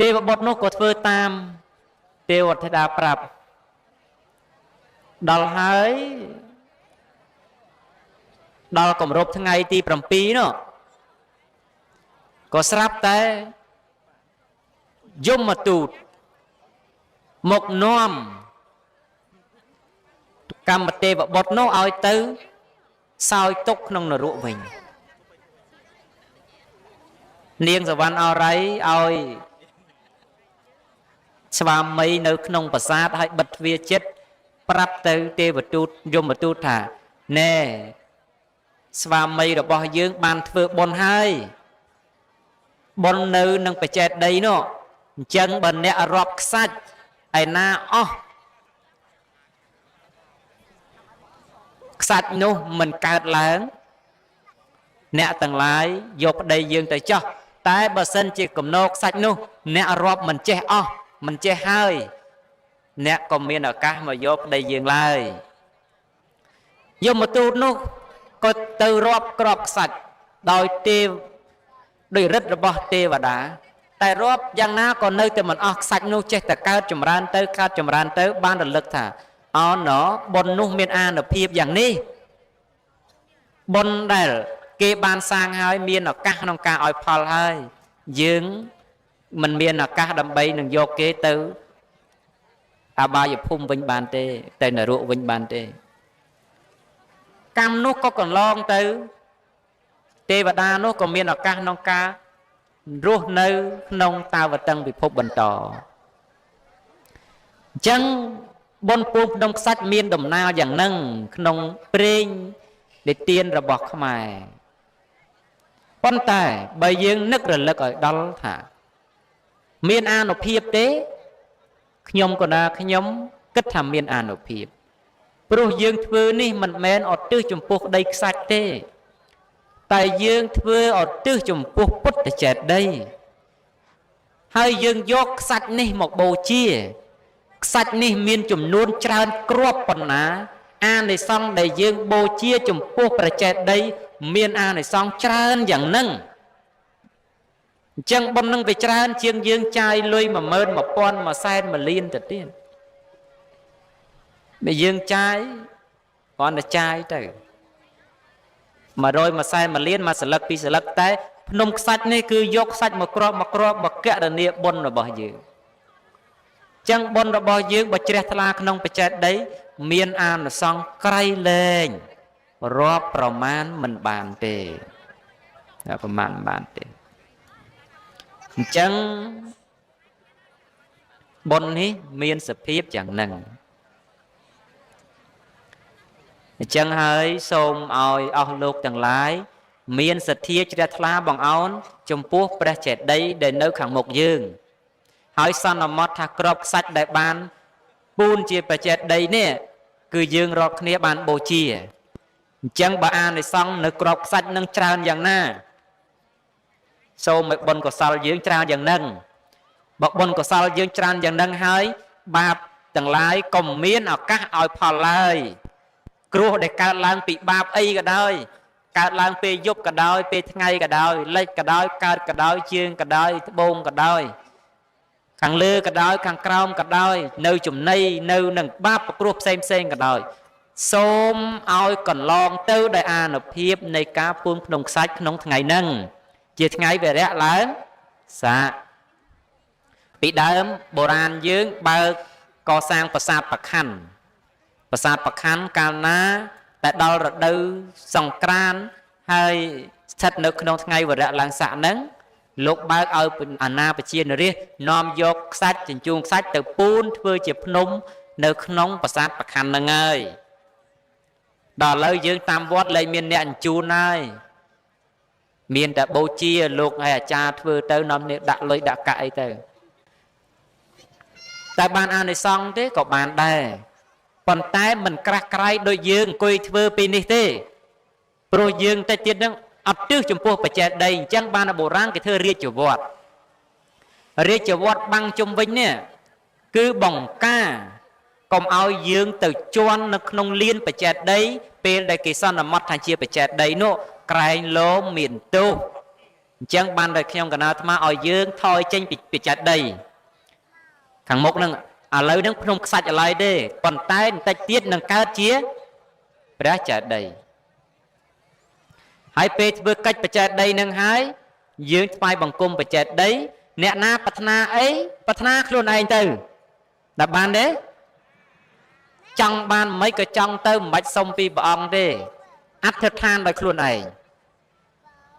ទេវបុត្រនោះក៏ធ្វើតាមទេវធីតាប្រាប់ដល់ហើយដល់គម្រប់ថ្ងៃទី7នោះក៏ស្រាប់តែយមទូតមកនាំកម្មទេវបុត្រនោះឲ្យទៅសោយទុកក្នុងនរកវិញនាងសវណ្ណអរ័យឲ្យស្វាមីនៅក្នុងប្រាសាទឲ្យបិទទ្វារចិត្តប្រាប់ទៅទេវទូតយមទូតថាណែស្វាមីរបស់យើងបានធ្វើបុណ្យហើយបុណ្យនៅនឹងបច្ចេកដីនោះអញ្ចឹងបើអ្នករាប់ខ្សាច់ឯណាអស់ខ្សាច់នោះមិនកើតឡើងអ្នកទាំងឡាយយកប្តីយើងទៅចោះតែបើសិនជាកំណោខ្សាច់នោះអ្នករាប់មិនចេះអស់មិនចេះហើយអ្នកក៏មានឱកាសមកយកប្តីយើងឡើយយមទូតនោះក៏ទៅរាប់ក្របខ្សាច់ដោយទេវដោយរិទ្ធរបស់ទេវតាតែរាប់យ៉ាងណាក៏នៅតែមិនអស់ខ្សាច់នោះចេះតែកើតចម្រើនទៅកើតចម្រើនទៅបានរលឹកថាអូណោបុណ្យនោះមានអានុភាពយ៉ាងនេះបុណ្យដែលគេបានសាងហើយមានឱកាសក្នុងការឲ្យផលហើយយើងមិនមានឱកាសដើម្បីនឹងយកគេទៅអបាយភូមិវិញបានទេទៅនរកវិញបានទេកម្មនោះក៏កន្លងទៅទេវតានោះក៏មានឱកាសក្នុងការរស់នៅក្នុងតាវតឹងពិភពបន្តអញ្ចឹងបុណ្យពូជក្នុងខ្សាច់មានដំណើរយ៉ាងហ្នឹងក្នុងព្រេងនិទានរបស់ខ្មែរប៉ុន្តែបើយើងនឹករលឹកឲ្យដល់ថាមានអានុភាពទេខ្ញុំក៏ណាខ្ញុំគិតថាមានអានុភាព ព្រោះយើងធ្វើនេះមិនមែនឧទ្ទិសចំពោះដីខ្សាច់ទេតែយើងធ្វើឧទ្ទិសចំពោះពុទ្ធចេតិយហើយយើងយកខ្សាច់នេះមកបូជាខ្សាច់នេះមានចំនួនច្រើនគ្រាប់ប៉ុណ្ណាអានិសង្ឃដែលយើងបូជាចំពោះព្រះចេតិយមានអានិសង្ឃច្រើនយ៉ាងហ្នឹងអញ្ចឹងបុណ្យនឹងវាច្រើនជាងយើងចាយលុយ10000 1000 100,000 1លានទៅទៀតបើយើងចាយគ្រាន់តែចាយទៅ100 100,000 1លានមួយសន្លឹកពីរសន្លឹកតែភ្នំខ្សាច់នេះគឺយកខ្សាច់មកគ្រាប់មកកណនាបុណ្យរបស់យើងអញ្ចឹងបុណ្យរបស់យើងបើជ្រះថ្លាក្នុងបច្ចេកដីមានអានិសង្ឃក្រៃលែងរាប់ប្រមាណមិនបានទេប្រមាណមិនបានទេអញ្ចឹងបុណ្យនេះមានសភាពយ៉ាងហ្នឹងអញ្ចឹងហើយសូមឲ្យអស់លោកទាំងឡាយមានសទ្ធាជ្រះថ្លាបង្អោនចំពោះព្រះចេតិយដែលនៅខាងមុខយើងហើយសន្មតថាក្របខ្សាច់ដែលបានពូនជាព្រះចេតិយនេះគឺយើងរាល់គ្នាបានបូជាអញ្ចឹងបើអានិសង្ឃនៅក្របខ្សាច់នឹងច្រើនយ៉ាងណាសូមឲ្យបុណ្យកុសលយើងច្រើនយ៉ាងហ្នឹងបើបុណ្យកុសលយើងច្រើនយ៉ាងហ្នឹងហើយបាបទាំងឡាយក៏មានឱកាសឲ្យផលឡើយគ្រោះដែលកើតឡើងពីបាបអីក៏ដោយកើតឡើងពេលយប់ក៏ដោយពេលថ្ងៃក៏ដោយលិចក៏ដោយកើតក៏ដោយជើងក៏ដោយត្បូងក៏ដោយខាងលើក៏ដោយខាងក្រោមក៏ដោយនៅចំណីនៅនឹងបាបប្រគ្រោះផ្សេងក៏ដោយសូមឲ្យកន្លងទៅដោយអានុភាពនៃការពូនក្នុងខ្សាច់ក្នុងថ្ងៃហ្នឹងជាថ្ងៃវិរៈឡើងសាពីដើមបុរាណយើងបើកសាងប្រាសាទបខណ្ឌប្រាសាទបខណ្ឌកាលណាតែដល់រដូវសង្ក្រាន្តហើយស្ថិតនៅក្នុងថ្ងៃវិរៈឡើងសាហ្នឹងលោកបើកឲ្យអាណាប្រជានរាស្ត្រនាំយកខ្សាច់ជញ្ជូនខ្សាច់ទៅពូនធ្វើជាភ្នំនៅក្នុងប្រាសាទបខណ្ឌហ្នឹងហើយដល់ឥឡូវយើងតាមវត្តលែងមានអ្នកអញ្ជូនហើយមានតែបូជាលោកហើយអាចារ្យធ្វើទៅនាំនេះដាក់លុយដាក់កាក់អីទៅតែបានអានិសង្ឃទេក៏បានដែរប៉ុន្តែមិនក្រាស់ក្រៃដូចយើងអង្គុយធ្វើពីនេះទេព្រោះយើងតិចទៀតហ្នឹងអត់ទិសចំពោះបច្ចេកដីអញ្ចឹងបានបុរាណគេធ្វើរាជវត្តបាំងជុំវិញនេះគឺបង្ការកុំឲ្យយើងទៅជន់នៅក្នុងលានបច្ចេកដីពេលដែលគេសន្មត់ថាជាបច្ចេកដីនោះក្រែងលោមមានទោសអញ្ចឹងបានតែខ្ញុំកណាអាត្មាឲ្យយើងថយចេញពីបច្ចេកដីខាងមុខហ្នឹងឥឡូវហ្នឹងភ្នំខ្សាច់ឡើយទេប៉ុន្តែបន្តិចទៀតនឹងកើតជាព្រះចេតិយហើយពេលធ្វើកិច្ចបច្ចេកដីនឹងហើយយើងថ្វាយបង្គំបច្ចេកដីអ្នកណាប្រាថ្នាអីប្រាថ្នាខ្លួនឯងទៅដល់បានទេចង់បានមិនក៏ចង់ទៅមិនបាច់សុំពីព្រះអង្គទេអធិដ្ឋានដោយខ្លួនឯង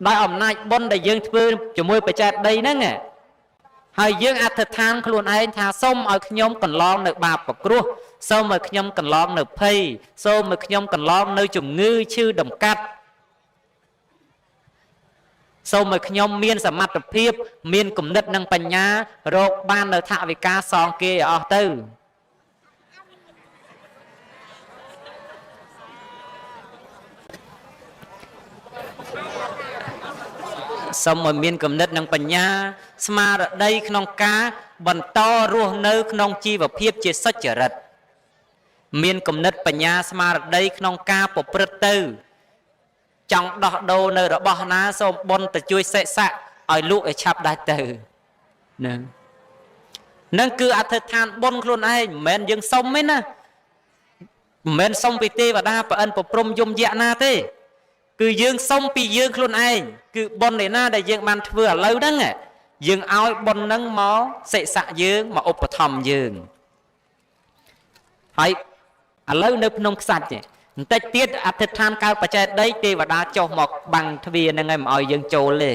ដោយអំណាចបុណ្យដែលយើងធ្វើជាមួយបច្ចេកដីហ្នឹងហើយយើងអធិដ្ឋានខ្លួនឯងថាសូមឲ្យខ្ញុំកន្លងនៅបាបប្រគ្រោះសូមឲ្យខ្ញុំកន្លងនៅភ័យសូមឲ្យខ្ញុំកន្លងនៅជំងឺឈឺដំកាត់សូមឲ្យខ្ញុំមានសមត្ថភាពមានគំនិតនិងបញ្ញារកបាននៅថវិកាសងគេឲ្យអស់ទៅសូមឲ្យមានគំនិតនិងបញ្ញាស្មារតីក្នុងការបន្តរស់នៅក្នុងជីវភាពជាសុចរិតមានគំនិតបញ្ញាស្មារតីក្នុងការប្រព្រឹត្តទៅចង់ដោះដូរនៅរបស់ណាសូមបុណ្យទៅជួយសិក្សៈឲ្យលក់ឲ្យឆាប់ដាច់ទៅនឹងគឺអធិដ្ឋានបុណ្យខ្លួនឯងមិនមែនយើងសុំទេណាមិនមែនសុំពីទេវតាប្រអិនប្រព្រំយមយៈណាទេគឺយើងសុំពីយើងខ្លួនឯងគឺបុណ្យឯណាដែលយើងបានធ្វើឥឡូវហ្នឹងយើងឲ្យបុណ្យហ្នឹងមកសិក្សៈយើងមកឧបត្ថម្ភយើងហើយឥឡូវនៅភ្នំខ្សាច់បន្តិចទៀតអធិដ្ឋានកើតបច្ចេកដីទេវតាចុះមកបាំងទ្វារហ្នឹងឲ្យមិនឲ្យយើងចូលទេ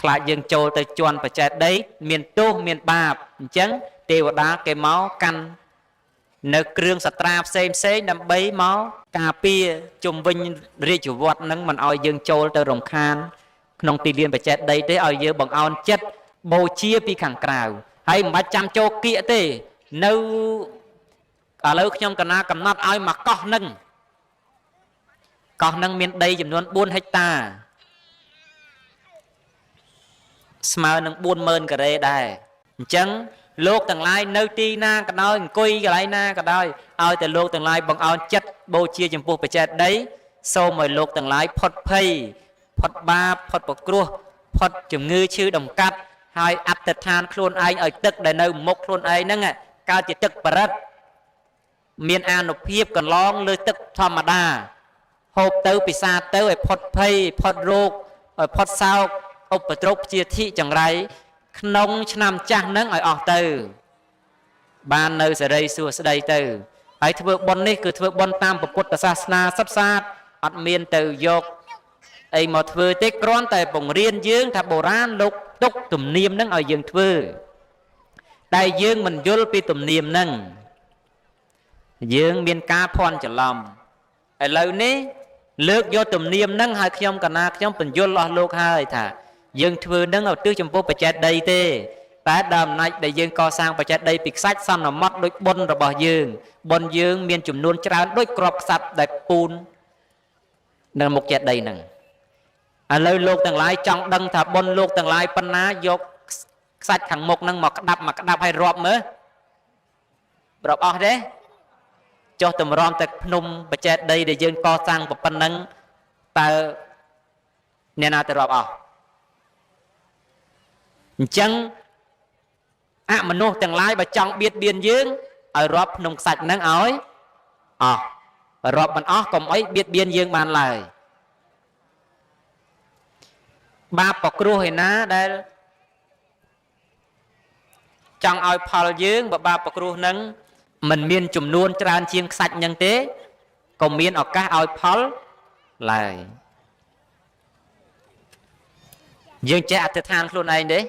ខ្លាចយើងចូលទៅជន់បច្ចេកដីមានទោសមានបាបអញ្ចឹងទេវតាគេមកកាន់នៅគ្រឿងសត្រាផ្សេងដើម្បីមកការពារជុំវិញរាជវត្តហ្នឹងមិនឲ្យយើងចូលទៅរំខានក្នុងទីលានបច្ចេកដីទេឲ្យយើងបង្អោនចិត្តបូជាពីខាងក្រៅហើយមិនបាច់ចាំចូលគៀកទេនៅ ឥឡូវខ្ញុំកណាកំណត់ឲ្យមកកោះនឹងមានដីចំនួន4ហិកតាស្មើនឹង 40000 ការ៉េដែរអញ្ចឹងលោកទាំងឡាយនៅទីណាក៏ដោយអង្គុយកន្លែងណាក៏ដោយឲ្យតែលោកទាំងឡាយបង្អោនចិត្តបូជាចំពោះបច្ចេកដីសូមឲ្យលោកទាំងឡាយផុតភ័យផុតបាបផុតប្រគ្រោះផុតជំងឺឈឺដំកាត់ហើយអត្តដ្ឋានខ្លួនឯងឲ្យទឹកដែលនៅមុខខ្លួនឯងហ្នឹងកើតជាទឹកបរិទ្ធមានអានុភាពកន្លងលើទឹកធម្មតាហូបទៅពិសាទៅឲ្យផុតភ័យផុតរោគឲ្យផុតសោកឧបទ្រពជាធិចង្រៃក្នុងឆ្នាំចាស់ហ្នឹងឲ្យអស់ទៅបាននៅសេរីសួស្តីទៅហើយធ្វើបុណ្យនេះគឺធ្វើបុណ្យតាមពុទ្ធសាសនាសិតសាតអត់មានទៅយកអីមកធ្វើទេគ្រាន់តែបង្រៀនយើងថាបុរាណលោកទុកទំនៀមហ្នឹងឲ្យយើងធ្វើតែយើងមិនយល់ពីទំនៀមហ្នឹងយើងមានការភ័ន្តច្រឡំឥឡូវនេះលើកយកទំនៀមហ្នឹងឲ្យខ្ញុំកណាខ្ញុំបញ្យល់អស់លោកហើយថាយើងធ្វើហ្នឹងឲ្យទិសចំពោះបច្ចេកដីទេតែដើមអំណាចដែលយើងកសាងបច្ចេកដីពីខ្សាច់សន្មត់ដូចបុណ្យរបស់យើងបុណ្យយើងមានចំនួនច្រើនដូចក្របខ្សាត់ដែលពូននៅមុខចេតិយហ្នឹងឥឡូវលោកទាំងឡាយចង់ដឹងថាបុណ្យលោកទាំងឡាយប៉ុណ្ណាយកខ្សាច់ខាងមុខហ្នឹងមកក្តាប់ឲ្យរាប់មើលរាប់អស់ទេចុះតម្រាំតែភ្នំបច្ចេកដីដែលយើងកសាងប៉ុណ្ណឹងតើអ្នកណាទៅរាប់អស់អញ្ចឹងអមនុស្សទាំងឡាយបើចង់បៀតបៀនយើងឲ្យរាប់ភ្នំខ្សាច់ហ្នឹងឲ្យអស់រាប់មិនអស់កុំអីបៀតបៀនយើងបានឡើយបាបប្រគ្រោះឯណាដែលចង់ឲ្យផលយើងបើបាបប្រគ្រោះហ្នឹងមិនមានចំនួនច្រើនជាងខ្សាច់ហ្នឹងទេក៏មានឱកាសឲ្យផលឡើយយើងចេះអធិដ្ឋានខ្លួនឯងទេ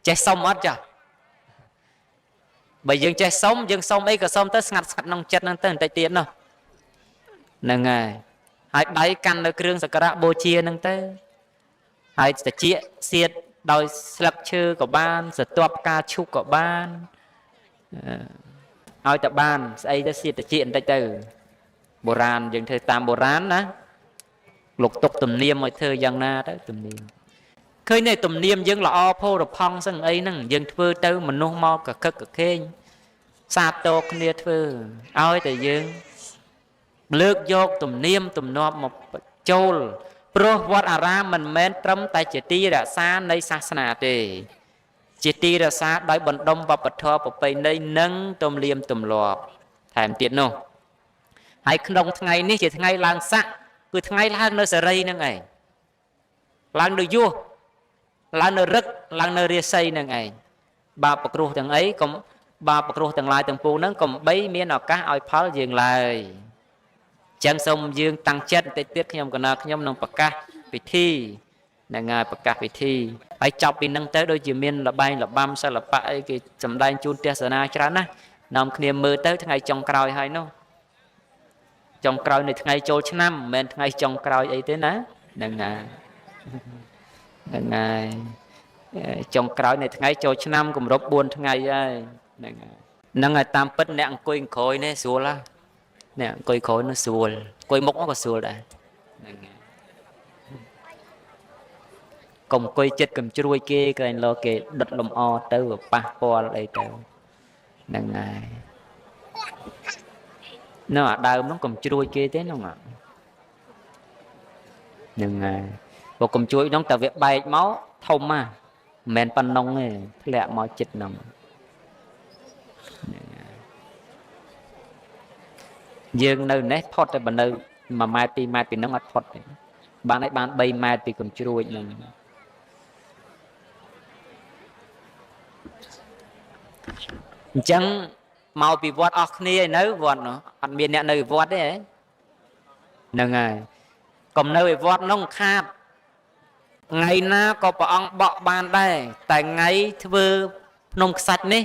ចេះសុំអត់ចាបើយើងចេះសុំយើងសុំអីក៏សុំទៅស្ងាត់ក្នុងចិត្តហ្នឹងទៅបន្តិចទៀតនោះហ្នឹងហើយដៃកាន់នៅគ្រឿងសក្ការៈបូជាហ្នឹងទៅហើយតិចសៀតដោយស្លឹកឈើក៏បានសទាប់ការឈូកក៏បានឲ្យតែបានស្អីទៅសៀតតិចបន្តិចទៅបុរាណយើងធ្វើតាមបុរាណណាលោកទុកទំនៀមឲ្យធ្វើយ៉ាងណាទៅទំនៀមឃើញទេទំនៀមយើងល្អផូរផង់សឹងអីហ្នឹងយើងធ្វើទៅមនុស្សមកកកឹកកខេងសាទរគ្នាធ្វើឲ្យតែយើងលើកយកទំនៀមទំនាប់មកចូលព្រោះវត្តអារាមមិនមែនត្រឹមតែជាទីរក្សានៃសាសនាទេជាទីរក្សាដោយបណ្ដុំវប្បធម៌ប្រពៃណីនិងទំនៀមទម្លាប់ថែមទៀតនោះហើយក្នុងថ្ងៃនេះជាថ្ងៃឡើងស័កគឺថ្ងៃឡើងនៅសេរីហ្នឹងឯងឡើងនៅយុះឡើងនៅរឹកឡើងនៅរាសីហ្នឹងឯងបាបប្រគ្រោះទាំងអីកុំបាបប្រគ្រោះទាំងឡាយទាំងពួងហ្នឹងកុំបីមានឱកាសឲ្យផលយើងឡើយចឹងសូមយើងតាំងចិត្តបន្តិចទៀតខ្ញុំកណាខ្ញុំនឹងប្រកាសពិធីហ្នឹងហើយប្រកាសពិធីហើយចប់ពីហ្នឹងទៅដូចជាមានលបែងលបាំសិល្បៈអីគេសម្ដែងជូនទេសនាច្រើនណាស់នាំគ្នាមើលទៅថ្ងៃចុងក្រោយហើយនោះចុងក្រោយនៃថ្ងៃចូលឆ្នាំមិនមែនថ្ងៃចុងក្រោយអីទេណាហ្នឹងហើយហ្នឹងហើយចុងក្រោយនៃថ្ងៃចូលឆ្នាំគម្រប់4ថ្ងៃហើយហ្នឹងហើយហ្នឹងហើយតាមពិតអ្នកអង្គុយក្រោយនេះស្រួលហ่ะអ្នកអង្គុយក្រោយនោះស្រួលអង្គុយមុខក៏ស្រួលដែរហ្នឹងហើយកុំអង្គុយចិត្តកំជ្រួយគេក្រែងលោគេដុតលំអទៅប៉ះពាល់អីទៅហ្នឹងហើយនៅអាដើមនោះកុំជ្រួយគេទេហ្នឹងហ្នឹងហើយបើកុំជួយហ្នឹងតែវាបែកមកធំហ่ะមិនមែនប៉ុណ្ណឹងទេធ្លាក់មកចិត្តហ្នឹងយើងនៅនេះផុតតែបើនៅ1ម៉ែត្រ2ម៉ែត្រពីហ្នឹងអត់ផុតទេបានឲ្យបាន3ម៉ែត្រពីកុំជ្រួយហ្នឹងអញ្ចឹងមកពីវត្តអស់គ្នាឯនៅវត្តនោះអត់មានអ្នកនៅវត្តទេហ្នឹងហើយកុំនៅឯវត្តនោះខាតថ្ងៃណាក៏ព្រះអង្គបកបានដែរតែថ្ងៃធ្វើភ្នំខ្សាច់នេះ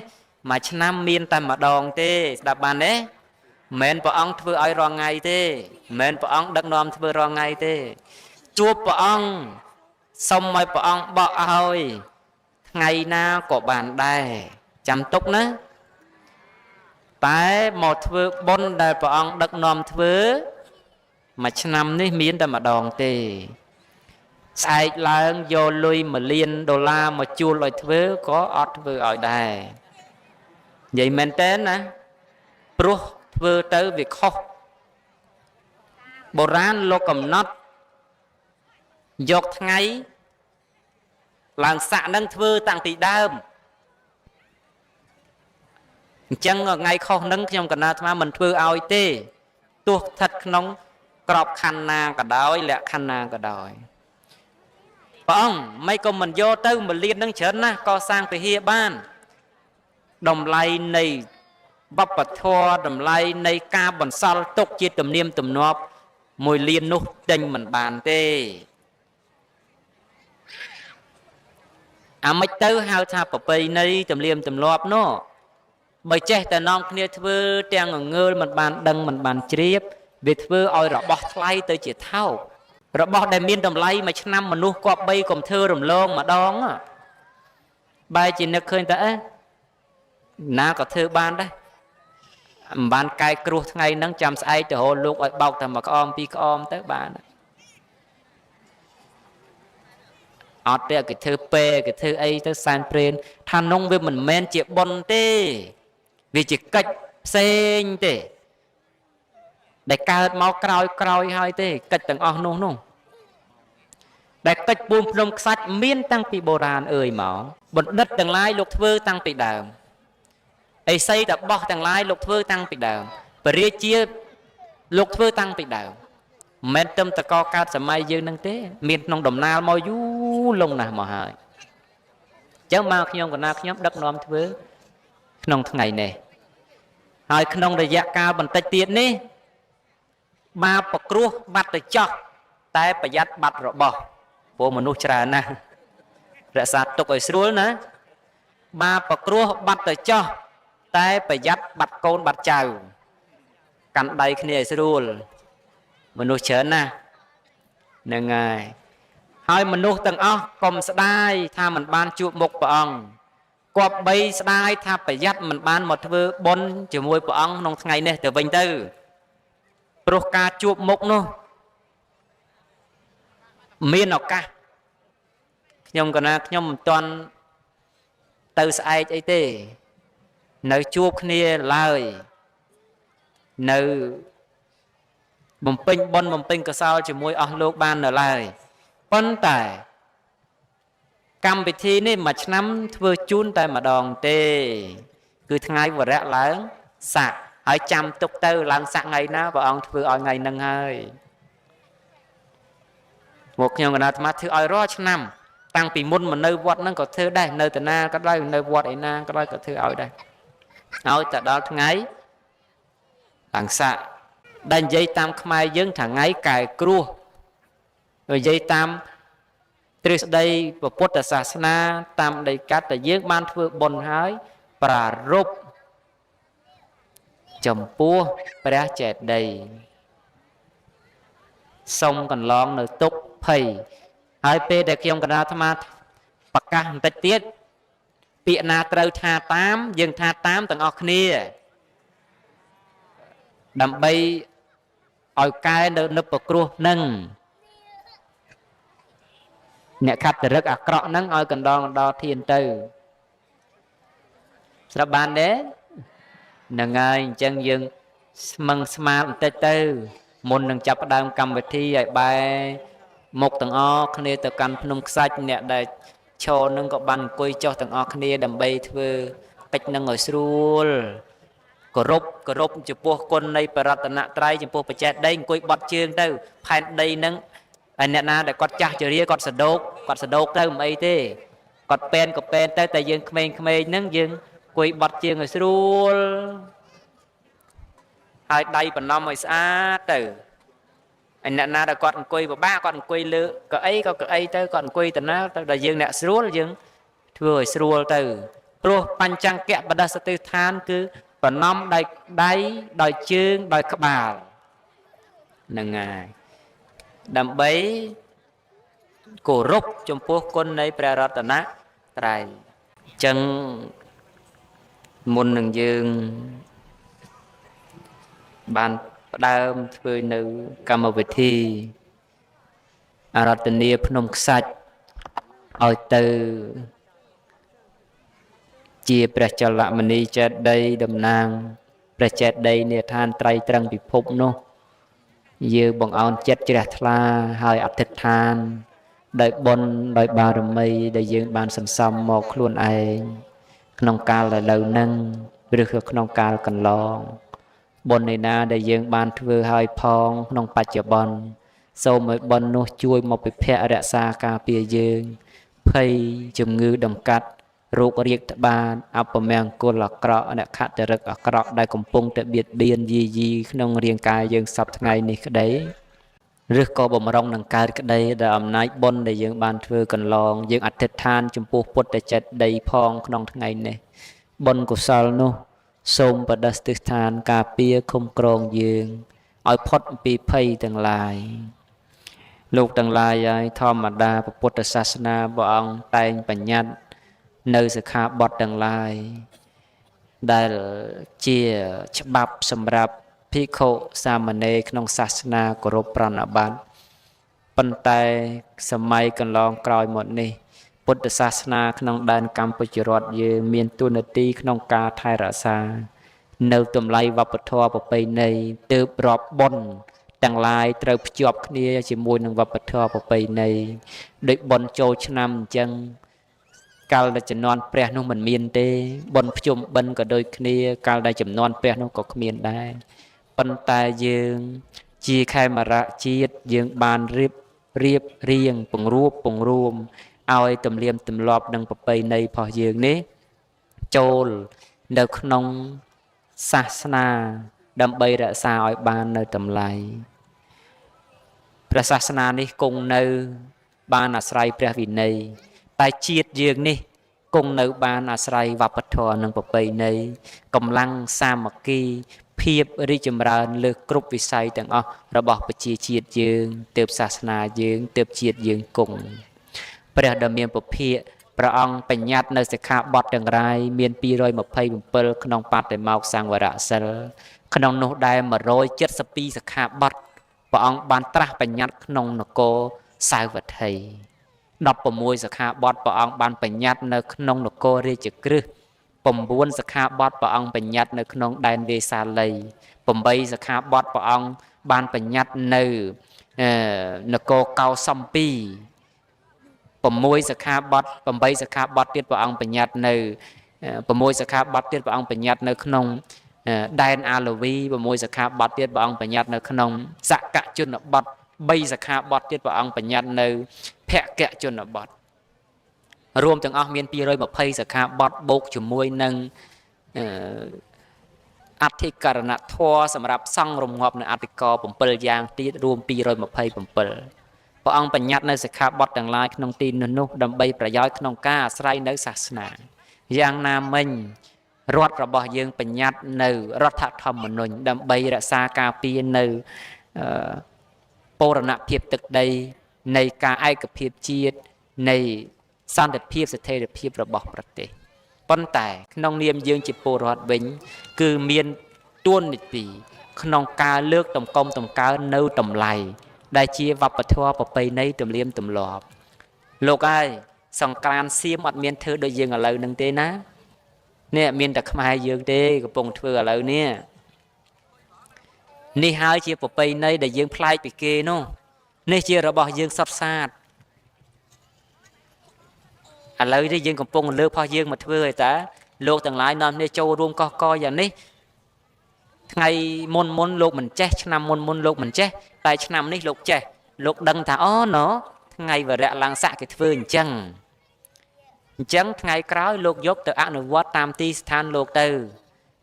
មួយឆ្នាំមានតែម្ដងទេស្ដាប់បានទេមិនមែនព្រះអង្គធ្វើឲ្យរាល់ថ្ងៃទេមិនមែនព្រះអង្គដឹកនាំធ្វើរាល់ថ្ងៃទេជួបព្រះអង្គសុំឲ្យព្រះអង្គបកឲ្យថ្ងៃណាក៏បានដែរចាំទុកណា តែមកធ្វើបុណ្យដែលព្រះអង្គដឹកនាំធ្វើមួយឆ្នាំនេះមានតែម្ដងទេស្អែកឡើងយកលុយ1លានដុល្លារមកជួលឲ្យធ្វើក៏អត់ធ្វើឲ្យដែរនិយាយមែនតើណាព្រោះធ្វើទៅវាខុសបុរាណលោកកំណត់យកថ្ងៃឡើងស័កនឹងធ្វើតាំងពីដើមអញ្ចឹងថ្ងៃខុសនឹងខ្ញុំកណ្ដាលអាត្មាមិនធ្វើឲ្យទេទោះស្ថិតក្នុងក្របខណ្ឌណាក៏ដោយលក្ខខណ្ឌណាក៏ដោយព្រះអង្គមិនក៏មិនយកទៅ1លាននឹងច្រើនណាស់កសាងពហិបានតម្លៃនៃវប្បធម៌តម្លៃនៃការបន្សល់ទុកជាទំនៀមទម្លាប់1លាននោះទិញមិនបានទេអាមិនទៅហៅថាប្រពៃណីទំនៀមទម្លាប់នោះបើចេះតែនាំគ្នាធ្វើទាំងងើលមិនបានដឹងមិនបានជ្រាបវាធ្វើឲ្យរបស់ថ្លៃទៅជាថោករបស់ដែលមានតម្លៃមួយឆ្នាំមនុស្សគប្បីកុំធ្វើរំលងម្ដងបែរជានឹកឃើញតែណាក៏ធ្វើបានដែរមិនបានកែគ្រោះថ្ងៃហ្នឹងចាំស្អែកទៅរកលោកឲ្យបោកតែមួយក្អមពីរក្អមទៅបានអត់ទេគេធ្វើពេគេធ្វើអីទៅសែនព្រេនថានងវាមិនមែនជាបុណ្យទេវាជាកិច្ចផ្សេងទេដែលកើតមកក្រោយហើយទេកិច្ចទាំងអស់នោះដែលកិច្ចពូនភ្នំខ្សាច់មានតាំងពីបុរាណអើយមកបណ្ឌិតទាំងឡាយលោកធ្វើតាំងពីដើមអេសីតបោះទាំងឡាយលោកធ្វើតាំងពីដើមពរាជាលោកធ្វើតាំងពីដើមមិនមែនត្រឹមតកកើតសម័យយើងនឹងទេមានក្នុងដំណាលមកយូរលងណាស់មកហើយអញ្ចឹងមកខ្ញុំកណាខ្ញុំដឹកនាំធ្វើក្នុងថ្ងៃនេះហើយក្នុងរយៈកាលបន្តិចទៀតនេះបាបប្រគ្រោះបាត់ទៅចោះតែប្រយ័ត្នបាត់របស់ព្រោះមនុស្សច្រើនណាស់រក្សាទុកឲ្យស្រួលណាបាបប្រគ្រោះបាត់ទៅចោះតែប្រយ័ត្នបាត់កូនបាត់ចៅកាន់ដៃគ្នាឲ្យស្រួលមនុស្សច្រើនណាស់ហ្នឹងហើយមនុស្សទាំងអស់កុំស្ដាយថាមិនបានជួបមុខព្រះអង្គគប្បីស្ដាយថាប្រយ័ត្នមិនបានមកធ្វើបុណ្យជាមួយព្រះអង្គក្នុងថ្ងៃនេះទៅវិញទៅព្រោះការជួបមុខនោះមានឱកាសខ្ញុំកណាខ្ញុំមិនទាន់ទៅស្អែកអីទេនៅជួបគ្នាឡើយនៅបំពេញបុណ្យបំពេញកុសលជាមួយអស់លោកបាននៅឡើយប៉ុន្តែកម្មវិធីនេះមួយឆ្នាំធ្វើជូនតែម្ដងទេគឺថ្ងៃវរៈឡើងស័កហើយចាំទុកទៅឡើងស័កថ្ងៃណាព្រះអង្គធ្វើឲ្យថ្ងៃហ្នឹងហើយមកខ្ញុំកណាអាត្មាធ្វើឲ្យរាល់ឆ្នាំតាំងពីមុនមកនៅវត្តហ្នឹងក៏ធ្វើដែរនៅតាណាក៏ដោយនៅវត្តឯណាក៏ដោយក៏ធ្វើឲ្យដែរឲ្យតែដល់ថ្ងៃឡើងស័កដែលនិយាយតាមខ្មែរយើងថ្ងៃកែគ្រោះនិយាយតាមទ្រឹស្ដីពុទ្ធសាសនាតាមដីកាត់តែយើងបានធ្វើបុណ្យហើយប្រារព្ធចំពោះព្រះចេតិយសុំកន្លងនៅទុក្ខភ័យហើយពេលដែលខ្ញុំកណ្ដាលអាត្មាប្រកាសបន្តិចទៀតពាក្យណាត្រូវថាតាមយើងថាតាមទាំងអស់គ្នាដើម្បីឲ្យកែនៅនឹកប្រគ្រោះនឹងអ្នកខត្តរឹកអាក្រក់ហ្នឹងឲ្យកណ្ដងដល់ធានទៅស្រាប់បានទេហ្នឹងហើយអញ្ចឹងយើងស្មឹងស្មាលបន្តិចទៅមុននឹងចាប់ផ្ដើមកម្មវិធីឲ្យបែរមុខទាំងអស់គ្នាទៅកាន់ភ្នំខ្សាច់អ្នកដែលឈរនឹងក៏បានអង្គុយចុះទាំងអស់គ្នាដើម្បីធ្វើកិច្ចនឹងឲ្យស្រួលគោរពចំពោះគុណនៃបរតនត្រ័យចំពោះបច្ចេកដីអង្គុយបត់ជើងទៅផែនដីនឹងហើយអ្នកណាដែលគាត់ចាស់ជរាគាត់សដោកទៅមិនអីទេគាត់ពេនក៏ពេនទៅតែយើងក្មេងៗហ្នឹងយើងអង្គុយបត់ជើងឲ្យស្រួលហើយដៃបណ្ណំឲ្យស្អាតទៅហើយអ្នកណាដែលគាត់អង្គុយពិបាកគាត់អង្គុយលើកៅអីក៏កៅអីទៅគាត់អង្គុយតាណាទៅដល់យើងអ្នកស្រួលយើងធ្វើឲ្យស្រួលទៅព្រោះបញ្ចង្គៈបដិសតិដ្ឋានគឺបណ្ណំដោយដៃដោយជើងដោយក្បាលហ្នឹងហើយដើម្បីគោរពចំពោះគុណនៃព្រះរតនត្រ័យអញ្ចឹងមុននឹងយើង បានផ្ដើមធ្វើនៅកម្មវិធីអារាធនាភ្នំខ្សាច់ឲ្យទៅជាព្រះចលមនីចេតិយតំណាងព្រះចេតិយនៃឋានត្រៃត្រឹងពិភពនោះយើងបង្អោនចិត្តជ្រះថ្លាហើយអធិដ្ឋានដោយបុណ្យដោយបារមីដែលយើងបានសន្សំមកខ្លួនឯងក្នុងកាលឥឡូវហ្នឹងឬក៏ក្នុងកាលកន្លងបុណ្យនៃណាដែលយើងបានធ្វើឲ្យផងក្នុងបច្ចុប្បន្នសូមឲ្យបុណ្យនោះជួយមកពិភៈរក្សាការពារយើងភ័យជំងឺដំកាត់រោគរាគត្បាតអពមង្គលអាក្រក់អនខតរិកអាក្រក់ដែលកំពុងតែបៀតបៀនយីក្នុងរាងកាយយើងសពថ្ងៃនេះក្តីឬក៏បំរុងនឹងកើតក្តីដែលអំណាចបុណ្យដែលយើងបានធ្វើកន្លងយើងអធិដ្ឋានចំពោះពុទ្ធចេតិយផងក្នុងថ្ងៃនេះបុណ្យកុសលនោះសូមបដិស្ឋានការពារคุ้មគ្រងយើងឲ្យផុតពីភ័យទាំងឡាយលោកទាំងឡាយហើយធម្មតាពុទ្ធសាសនាព្រះអង្គតែងបញ្ញត្តិនៅសិក្ខាបទទាំងឡាយដែលជាច្បាប់សម្រាប់ភិក្ខុសាមណេរក្នុងសាសនាគោរពប្រណិប័តប៉ុន្តែសម័យកន្លងក្រោយមកនេះពុទ្ធសាសនាក្នុងដែនកម្ពុជារដ្ឋយើងមានទួនាទីក្នុងការថែរក្សានៅតម្លៃវប្បធម៌ប្រពៃណីទើបរាប់បុណ្យទាំងឡាយត្រូវភ្ជាប់គ្នាជាមួយនឹងវប្បធម៌ប្រពៃណីដោយបុណ្យចូលឆ្នាំអញ្ចឹងកាលដែលចំនួនព្រះនោះមិនមានទេបុណ្យភ្ជុំបិណ្ឌក៏ដូចគ្នាកាលដែលចំនួនព្រះនោះក៏គ្មានដែរប៉ុន្តែយើងជាខេមរៈជាតិយើងបានរៀបរៀងពង្រួមឲ្យទំនៀមទម្លាប់និងប្រពៃណីរបស់យើងនេះចូលនៅក្នុងសាសនាដើម្បីរក្សាឲ្យបាននៅតម្លៃព្រះសាសនានេះគង់នៅបានអាស្រ័យព្រះវិន័យតែជាតិយើងនេះគង់នៅបានអាស្រ័យវប្បធម៌និងប្រពៃណីកម្លាំងសាមគ្គីភាពរីកចម្រើនលើសគ្រប់វិស័យទាំងអស់របស់ប្រជាជាតិយើងទើបសាសនាយើងទើបជាតិយើងគង់ព្រះដ៏មានពភាកព្រះអង្គបញ្ញត្តិនៅសិក្ខាបទទាំងឡាយមាន227ក្នុងបដិមោក្ខសង្វរៈសិលក្នុងនោះដែរ172សិក្ខាបទព្រះអង្គបានត្រាស់បញ្ញត្តិក្នុងនគរសាវត្ថី16សិក្ខាបទព្រះអង្គបានបញ្ញត្តិនៅក្នុងនគររាជក្រឹស្9សិក្ខាបទព្រះអង្គបញ្ញត្តិនៅក្នុងដែនវេសាលី8សិក្ខាបទព្រះអង្គបានបញ្ញត្តិនៅនគរកោសំពី6សិក្ខាបទ8សិក្ខាបទទៀតព្រះអង្គបញ្ញត្តិនៅ6សិក្ខាបទទៀតព្រះអង្គបញ្ញត្តិនៅក្នុងដែនអាឡូវី6សិក្ខាបទទៀតព្រះអង្គបញ្ញត្តិនៅក្នុងសកជនបទ3សិក្ខាបទទៀតព្រះអង្គបញ្ញត្តិនៅភគជនបទរួមទាំងអស់មាន220សិក្ខាបទបូកជាមួយនឹងអធិករណធម៌សម្រាប់សង្រងាប់នៅអធិករ7យ៉ាងទៀតរួម227ព្រះអង្គបញ្ញត្តិនៅសិក្ខាបទទាំងឡាយក្នុងទីនោះដើម្បីប្រយោជន៍ក្នុងការអាស្រ័យនៅសាសនាយ៉ាងណាមិញរដ្ឋរបស់យើងបញ្ញត្តិនៅរដ្ឋធម្មនុញ្ញដើម្បីរក្សាការពារនៅបូរណភាពទឹកដីនៃការឯកភាពជាតិនៃសន្តិភាពស្ថិរភាពរបស់ប្រទេសប៉ុន្តែក្នុងនាមយើងជាពលរដ្ឋវិញគឺមានទួនាទីក្នុងការលើកតម្កុំតម្កើងនៅតម្លៃដែលជាវប្បធម៌ប្រពៃណីទំនៀមទម្លាប់លោកអើយសង្ក្រាន្តសៀមអត់មានធ្វើដូចយើងឥឡូវនឹងទេណានេះមានតែខ្មែរយើងទេកំពុងធ្វើឥឡូវនេះហើយជាប្រពៃណីដែលយើងប្លែកពីគេនោះនេះជារបស់យើងសុទ្ធសាធឥឡូវនេះយើងកំពុងលើករបស់យើងមកធ្វើឲ្យតាលោកទាំងឡាយនាំគ្នាចូលរួមកកកយ៉ាងនេះថ្ងៃមុនលោកមិនចេះឆ្នាំមុនលោកមិនចេះតែឆ្នាំនេះលោកចេះលោកដឹងថាអូណូថ្ងៃវរៈឡើងស័កគេធ្វើអញ្ចឹងថ្ងៃក្រោយលោកយកទៅអនុវត្តតាមទីស្ថានលោកទៅ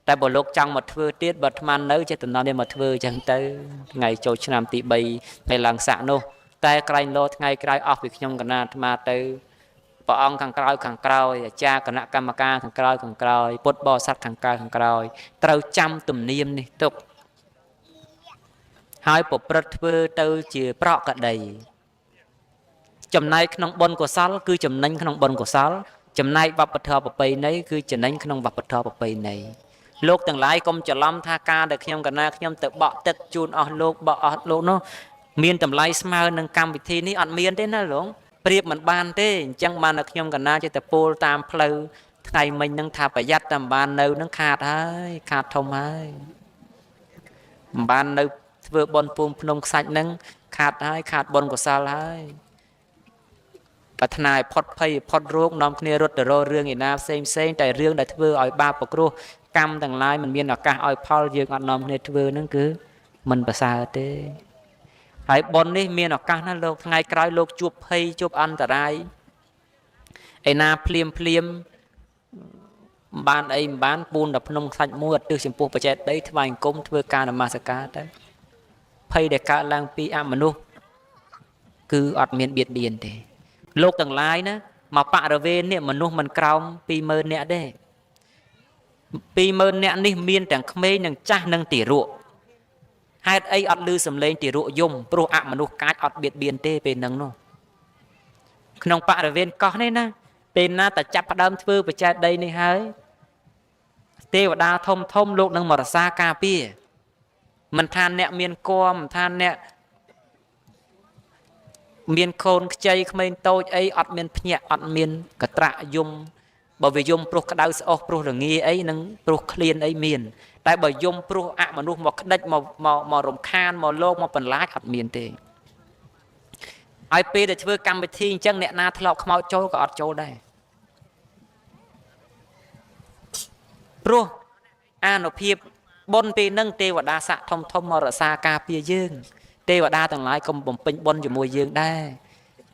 តែបើលោកចង់មកធ្វើទៀតបើអាត្មានៅចេះតំណនេះមកធ្វើអញ្ចឹងទៅថ្ងៃចូលឆ្នាំទី3ថ្ងៃឡើងស័កនោះតែក្រែងលោថ្ងៃក្រោយអស់ពីខ្ញុំកណាអាត្មាទៅព្រះអង្គខាងក្រោយអាចារ្យគណៈកម្មការខាងក្រោយពុទ្ធបរិស័ទខាងក្រោយត្រូវចាំទំនៀមនេះទុកហើយប្រព្រឹត្តធ្វើទៅជាប្រកដីចំណែកក្នុងបុណ្យកុសលគឺចំណេញក្នុងបុណ្យកុសលចំណែកវប្បធម៌ប្រពៃណីគឺចំណេញក្នុងវប្បធម៌ប្រពៃណី លោកទាំងឡាយកុំច្រឡំថាការដែលខ្ញុំកណាខ្ញុំទៅបក់ទឹកជូនអស់លោកបក់អស់លោកនោះមានតម្លៃស្មើនឹងកម្មវិធីនេះអត់មានទេណាលោកប្រៀបមិនបានទេអញ្ចឹងបានតែខ្ញុំកណាចេះតែពោលតាមផ្លូវថ្ងៃមិញហ្នឹងថាប្រយ័ត្នតែបាននៅហ្នឹងខាតហើយខាតធំហើយមិនបាននៅធ្វើបន់ពុំភ្នំខ្សាច់ហ្នឹងខាតហើយខាតបន់កុសលហើយប្រាថ្នាឲ្យផុតភ័យផុតរោគនាំគ្នារត់ទៅរករឿងឯណាផ្សេងផ្សេងតែរឿងដែលធ្វើឲ្យបាបប្រគ្រោះកម្មទាំងឡាយមិនមានឱកាសឲ្យផលយើងអត់នាំគ្នាធ្វើហ្នឹងគឺមិនប្រសើរទេហើយប៉ុននេះមានឱកាសណាលោកថ្ងៃក្រោយលោកជួបភ័យជួបអន្តរាយឯណាភ្លាមបានអីមិនបានពូនដល់ភ្នំខ្សាច់មួយអត់ទិសចំពោះបច្ចេកដីថ្វាយអង្គមធ្វើការនមស្ការទៅភ័យដែលកើតឡើងពីអមនុស្សគឺអត់មានបៀតបៀនទេលោកទាំងឡាយណាមកបរិវេណនេះមនុស្សមិនក្រោម 20000 នាក់ទេ 20000 នាក់នេះមានទាំងក្មេងនិងចាស់និងទារកហេតុអីអត់ឮសំឡេងទារកយំព្រោះអមនុស្សកាចអត់បៀតបៀនទេពេលហ្នឹងនោះក្នុងបរិវេណកោះនេះណាពេលណាតែចាប់ផ្ដើមធ្វើបច្ចេកដីនេះហើយទេវតាធំលោកនឹងមករសាការពារមិនថាអ្នកមានគំមិនថាអ្នកមានកូនខ្ចីក្មេងតូចអីអត់មានភ្ញាក់អត់មានកត្រាក់យំបើវាយំព្រោះក្តៅស្អុះព្រោះរងាអីនឹងព្រោះឃ្លានអីមានតែបើយំព្រោះអមនុស្សមកក្តិចមករំខានមកលោកមកបន្លាចអត់មានទេហើយពេលដែលធ្វើកម្មវិធីអញ្ចឹងអ្នកណាធ្លាប់ខ្មោចចូលក៏អត់ចូលដែរព្រោះអានុភាពបុណ្យពេលហ្នឹងទេវតាស័ក្តិធំមករក្សាការពារយើងទេវតាទាំងឡាយកុំបំពេញបុណ្យជាមួយយើងដែរ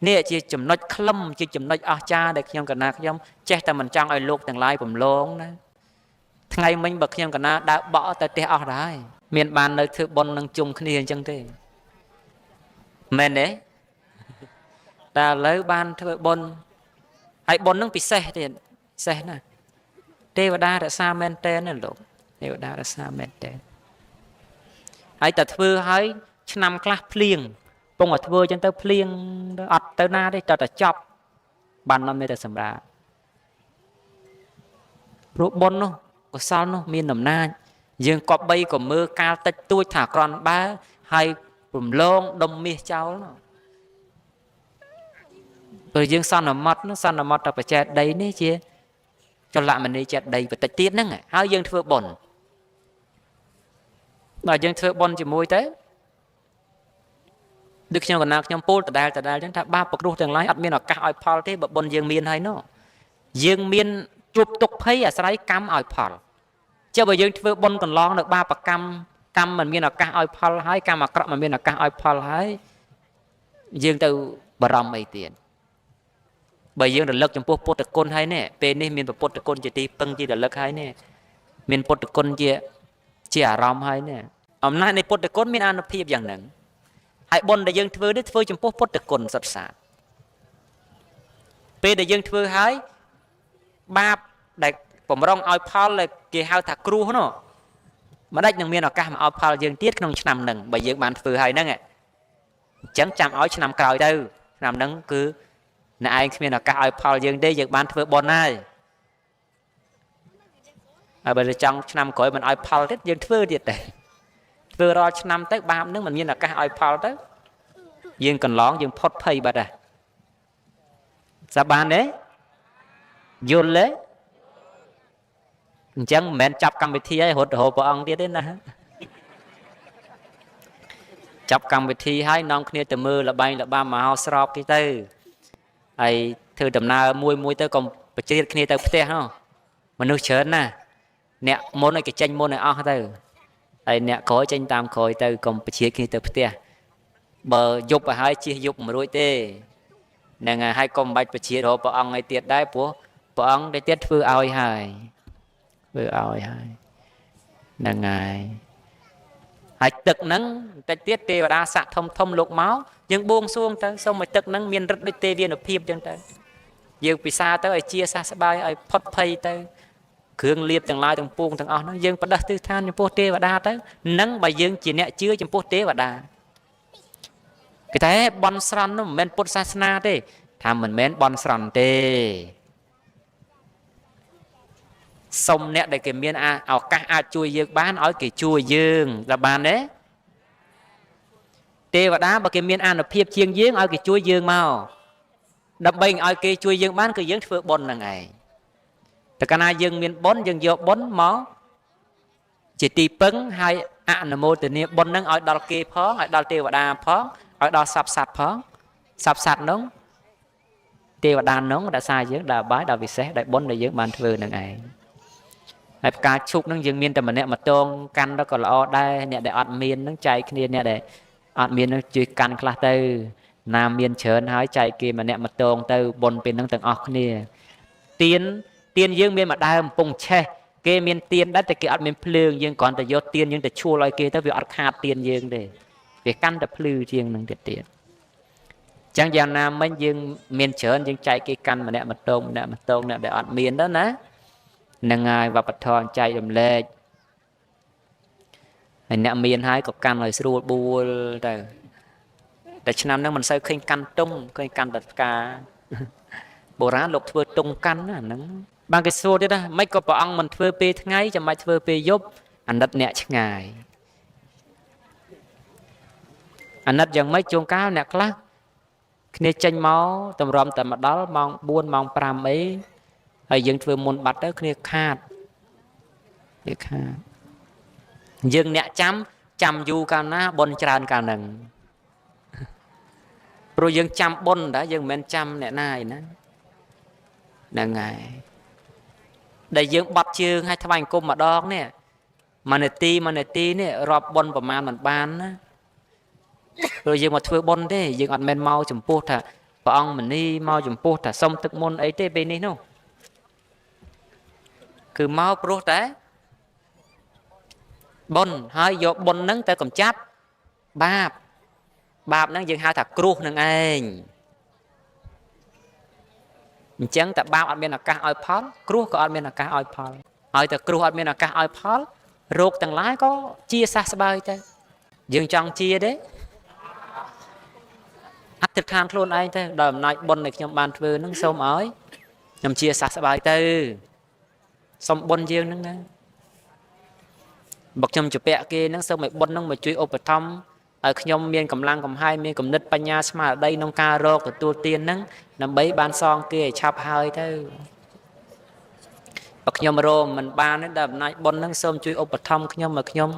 នេះជាចំណុចខ្លឹមជាចំណុចអស្ចារ្យដែលខ្ញុំកណាខ្ញុំចេះតែមិនចង់ឲ្យលោកទាំងឡាយបំឡងណាថ្ងៃមិញបើខ្ញុំកណាដើរបក់ទៅផ្ទះអស់ដែរមានបាននៅធ្វើបុណ្យនឹងជុំគ្នាអញ្ចឹងទេមែនទេតែឥឡូវបានធ្វើបុណ្យហើយបុណ្យនឹងពិសេសទៀតពិសេសណាស់ទេវតារក្សាមែនតែនណាលោកទេវតារក្សាមែនតែនហើយតែធ្វើឲ្យឆ្នាំខ្លះភ្លៀងពងតែធ្វើចឹងទៅភ្លៀងអត់ទៅណាទេតែចប់បាននាំតែសម្រាប់ព្រោះបុណ្យនោះកុសលនោះមានអំណាចយើងគប្បីក៏មើលកាលតិចតួចថាក្រន់បើហើយរំលងដុំមាសចោលនោះព្រោះយើងសន្មត់នោះសន្មត់តែបច្ចេកដីនេះជាចលមនីចេតដីបន្តិចទៀតហ្នឹងហើយយើងធ្វើបុណ្យបើយើងធ្វើបុណ្យជាមួយទៅដូចខ្ញុំកណាខ្ញុំពោលដដែលចឹងថាបាបប្រគ្រោះទាំងឡាយអត់មានឱកាសឲ្យផលទេបើបុណ្យយើងមានហើយនោះយើងមានជួបទុក្ខភ័យអាស្រ័យកម្មឲ្យផលចុះបើយើងធ្វើបុណ្យកន្លងនៅបាបកម្មមិនមានឱកាសឲ្យផលហើយកម្មអាក្រក់មិនមានឱកាសឲ្យផលហើយយើងទៅបារម្ភអីទៀតបើយើងរលឹកចំពោះពុទ្ធគុណហើយនេះពេលនេះមានពុទ្ធគុណជាទីពឹងជារលឹកហើយនេះមានពុទ្ធគុណជាអារម្មណ៍ហើយនេះអំណាចនៃពុទ្ធគុណមានអានុភាពយ៉ាងហ្នឹងហើយបុណ្យដែលយើងធ្វើនេះធ្វើចំពោះពុទ្ធគុណសុទ្ធសាធពេលដែលយើងធ្វើហើយបាបដែលបំរុងឲ្យផលគេហៅថាគ្រោះនោះមិនដាច់នឹងមានឱកាសមកឲ្យផលយើងទៀតក្នុងឆ្នាំហ្នឹងបើយើងបានធ្វើហើយហ្នឹងអញ្ចឹងចាំឲ្យឆ្នាំក្រោយទៅឆ្នាំហ្នឹងគឺអ្នកឯងគ្មានឱកាសឲ្យផលយើងទេយើងបានធ្វើបុណ្យហើយហើយបើចង់ឆ្នាំក្រោយមិនឲ្យផលទៀតយើងធ្វើទៀតតែធ្វើរាល់ឆ្នាំទៅបាបហ្នឹងមិនមានឱកាសឲ្យផលទៅយើងកន្លងយើងផុតភ័យបាត់ហើយសាបានទេយល់ទេអញ្ចឹងមិនមែនចាប់កម្មវិធីឲ្យរត់ទៅរកព្រះអង្គទៀតទេណាចាប់កម្មវិធីឲ្យនាំគ្នាទៅមើលលបែងលបាមមហោស្រពគេទៅហើយធ្វើដំណើរមួយទៅកុំប្រជ្រៀតគ្នាទៅផ្ទះហ៎មនុស្សច្រើនណាស់អ្នកមុនឲ្យគេចេញមុនឲ្យអស់ទៅហើយអ្នកក្រោយចេញតាមក្រោយទៅកុំប្រជ្រៀតគ្នាទៅផ្ទះបើយប់ទៅហើយជិះយប់មិនរួចទេហ្នឹងហើយកុំបាច់ប្រជ្រៀតរកព្រះអង្គឲ្យទៀតដែរព្រោះព្រះអង្គតែទៀតធ្វើឲ្យហើយធ្វើឲ្យហើយហ្នឹងហើយទឹកហ្នឹងតិចទៀតទេវតាស័ក្តិធំលោកមកយើងបួងសួងទៅសូមឲ្យទឹកហ្នឹងមានឫទ្ធិដូចទេវានុភាពចឹងទៅយើងពិសាទៅឲ្យជាសះស្បើយឲ្យផុតភ័យទៅគ្រឿងលៀបទាំងឡាយទាំងពួងទាំងអស់ហ្នឹងយើងបដិទិដ្ឋានចំពោះទេវតាទៅនឹងបើយើងជាអ្នកជឿចំពោះទេវតាគេតែបន់ស្រន់នោះមិនមែនពុទ្ធសាសនាទេថាមិនមែនបន់ស្រន់ទេ សុំអ្នកដែលគេមានឱកាសអាចជួយយើងបានឲ្យគេជួយយើងដល់បានទេទេវតាបើគេមានអានុភាពជាងយើងឲ្យគេជួយយើងមកដើម្បីឲ្យគេជួយយើងបានគឺយើងធ្វើបុណ្យហ្នឹងឯងតែកាលណាយើងមានបុណ្យយើងយកបុណ្យមកជាទីពឹងហើយអនុមោទនាបុណ្យហ្នឹងឲ្យដល់គេផងឲ្យដល់ទេវតាផងឲ្យដល់សព្វសត្វផងសព្វសត្វហ្នឹងទេវតាហ្នឹងរក្សាយើងដល់បាយដល់ពិសេសដោយបុណ្យដែលយើងបានធ្វើហ្នឹងឯងហើយផ្កាឈូកហ្នឹងយើងមានតែម្នាក់ម្ទងកាន់ទៅក៏ល្អដែរអ្នកដែលអត់មានហ្នឹងចែកគ្នាអ្នកដែលអត់មានហ្នឹងជួយកាន់ខ្លះទៅណាមានច្រើនហើយចែកគេម្នាក់ម្ទងទៅបុណ្យពេលហ្នឹងទាំងអស់គ្នាទៀនយើងមានមួយដើមកំពុងឆេះគេមានទៀនដែរតែគេអត់មានភ្លើងយើងគ្រាន់តែយកទៀនយើងទៅឈួលឲ្យគេទៅវាអត់ខាតទៀនយើងទេវាកាន់តែភ្លឺជាងនឹងទៀតចឹងយ៉ាងណាមិញយើងមានច្រើនយើងចែកគេកាន់ម្នាក់ម្ទងអ្នកដែលអត់មានទៅណានឹងហើយវប្បធម៌ចែករំលែកហើយអ្នកមានហើយក៏កាន់ឲ្យស្រួលបួលទៅតែឆ្នាំហ្នឹងមិនសូវឃើញកាន់ទុំឃើញកាន់តែផ្កាបុរាណលោកធ្វើទុំកាន់ណាហ្នឹងបានគេសួរទៀតណាមិនក៏ព្រះអង្គមិនធ្វើពេលថ្ងៃចាំបាច់ធ្វើពេលយប់អាណិតអ្នកឆ្ងាយអាណិតយ៉ាងម៉េចជួនកាលអ្នកខ្លះគ្នាចេញមកតម្រាំតែមកដល់ម៉ោង4ម៉ោង5អីហើយយើងធ្វើមុនបាត់ទៅគ្នាខាតយើងអ្នកចាំយូរកាលណាបុណ្យច្រើនកាលហ្នឹងព្រោះយើងចាំបុណ្យដែរយើងមិនមែនចាំអ្នកណាឯណាហ្នឹងហើយដែលយើងបត់ជើងឲ្យថ្វាយអង្គមម្ដងនេះមួយនាទីនេះរាប់បុណ្យប្រមាណមិនបានណាព្រោះយើងមកធ្វើបុណ្យទេយើងអត់មែនមកចំពោះថាព្រះអង្គមនីមកចំពោះថាសុំទឹកមុនអីទេពេលនេះនោះគឺមកព្រោះតែបុណ្យហើយយកបុណ្យហ្នឹងទៅកម្ចាត់បាបហ្នឹងយើងហៅថាគ្រោះនឹងឯងអញ្ចឹងតែបាបអត់មានឱកាសឲ្យផលគ្រោះក៏អត់មានឱកាសឲ្យផលហើយតែគ្រោះអត់មានឱកាសឲ្យផលរោគទាំងឡាយក៏ជាសះស្បើយទៅយើងចង់ជាទេអធិដ្ឋានខ្លួនឯងទៅដោយអំណាចបុណ្យដែលខ្ញុំបានធ្វើហ្នឹងសូមឲ្យខ្ញុំជាសះស្បើយទៅសូមបុណ្យយើងហ្នឹងណាបើខ្ញុំជពាក់គេហ្នឹងសូមឲ្យបុណ្យហ្នឹងមកជួយឧបត្ថម្ភឲ្យខ្ញុំមានកម្លាំងកំហែងមានគំនិតបញ្ញាស្មារតីក្នុងការរកទទួលទានហ្នឹងដើម្បីបានសងគេឲ្យឆាប់ហើយទៅបើខ្ញុំរកមិនបានទេដល់អំណាចបុណ្យហ្នឹងសូមជួយឧបត្ថម្ភខ្ញុំឲ្យខ្ញុំ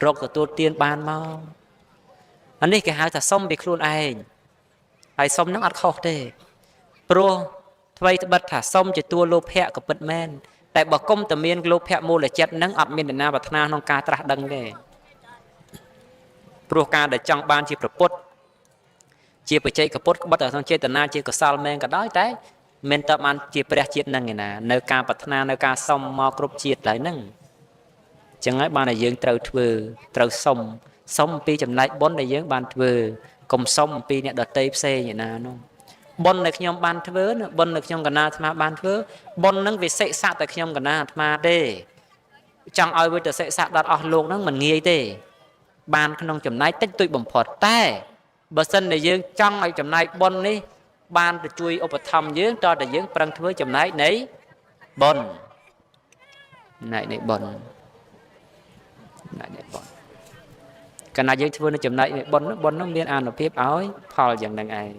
រកទទួលទានបានមកអានេះគេហៅថាសុំពីខ្លួនឯងហើយសុំហ្នឹងអត់ខុសទេព្រោះថ្មីត្បិតថាសុំជាតួលោភៈក៏ពិតមែនតែបើគុំតែមានលោភៈមូលចិត្តហ្នឹងអត់មានអ្នកណាប្រាថ្នាក្នុងការត្រាស់ដឹងទេព្រោះការដែលចង់បានជាប្រពុតជាបច្ចេកពុទ្ធក្បត់តែក្នុងចេតនាជាកុសលមែនក៏ដោយតែមិនតើបានជាព្រះជាតិហ្នឹងឯណានៅការប្រាថ្នានៅការសុំមកគ្រប់ជាតិឡើយហ្នឹងអញ្ចឹងហើយបានតែយើងត្រូវធ្វើត្រូវសុំអំពីចំណែកបុណ្យដែលយើងបានធ្វើកុំសុំអំពីអ្នកដតីផ្សេងឯណានោះបុណ្យដែលខ្ញុំបានធ្វើបុណ្យដែលខ្ញុំកណាអាត្មាបានធ្វើបុណ្យហ្នឹងវាសិក្សាតែខ្ញុំកណាអាត្មាទេចង់ឲ្យវាទៅសិក្សាដល់អស់លោកហ្នឹងមិនងាយទេបានក្នុងចំណែកតិចតួចបំផុតតែបើសិនតែយើងចង់ឲ្យចំណែកបុណ្យនេះបានទៅជួយឧបត្ថម្ភយើងតើតែយើងប្រឹងធ្វើចំណែកនៃបុណ្យនៃបុណ្យកាលណាយើងធ្វើនៅចំណែកនៃបុណ្យនោះមានអានុភាពឲ្យផលយ៉ាងហ្នឹងឯង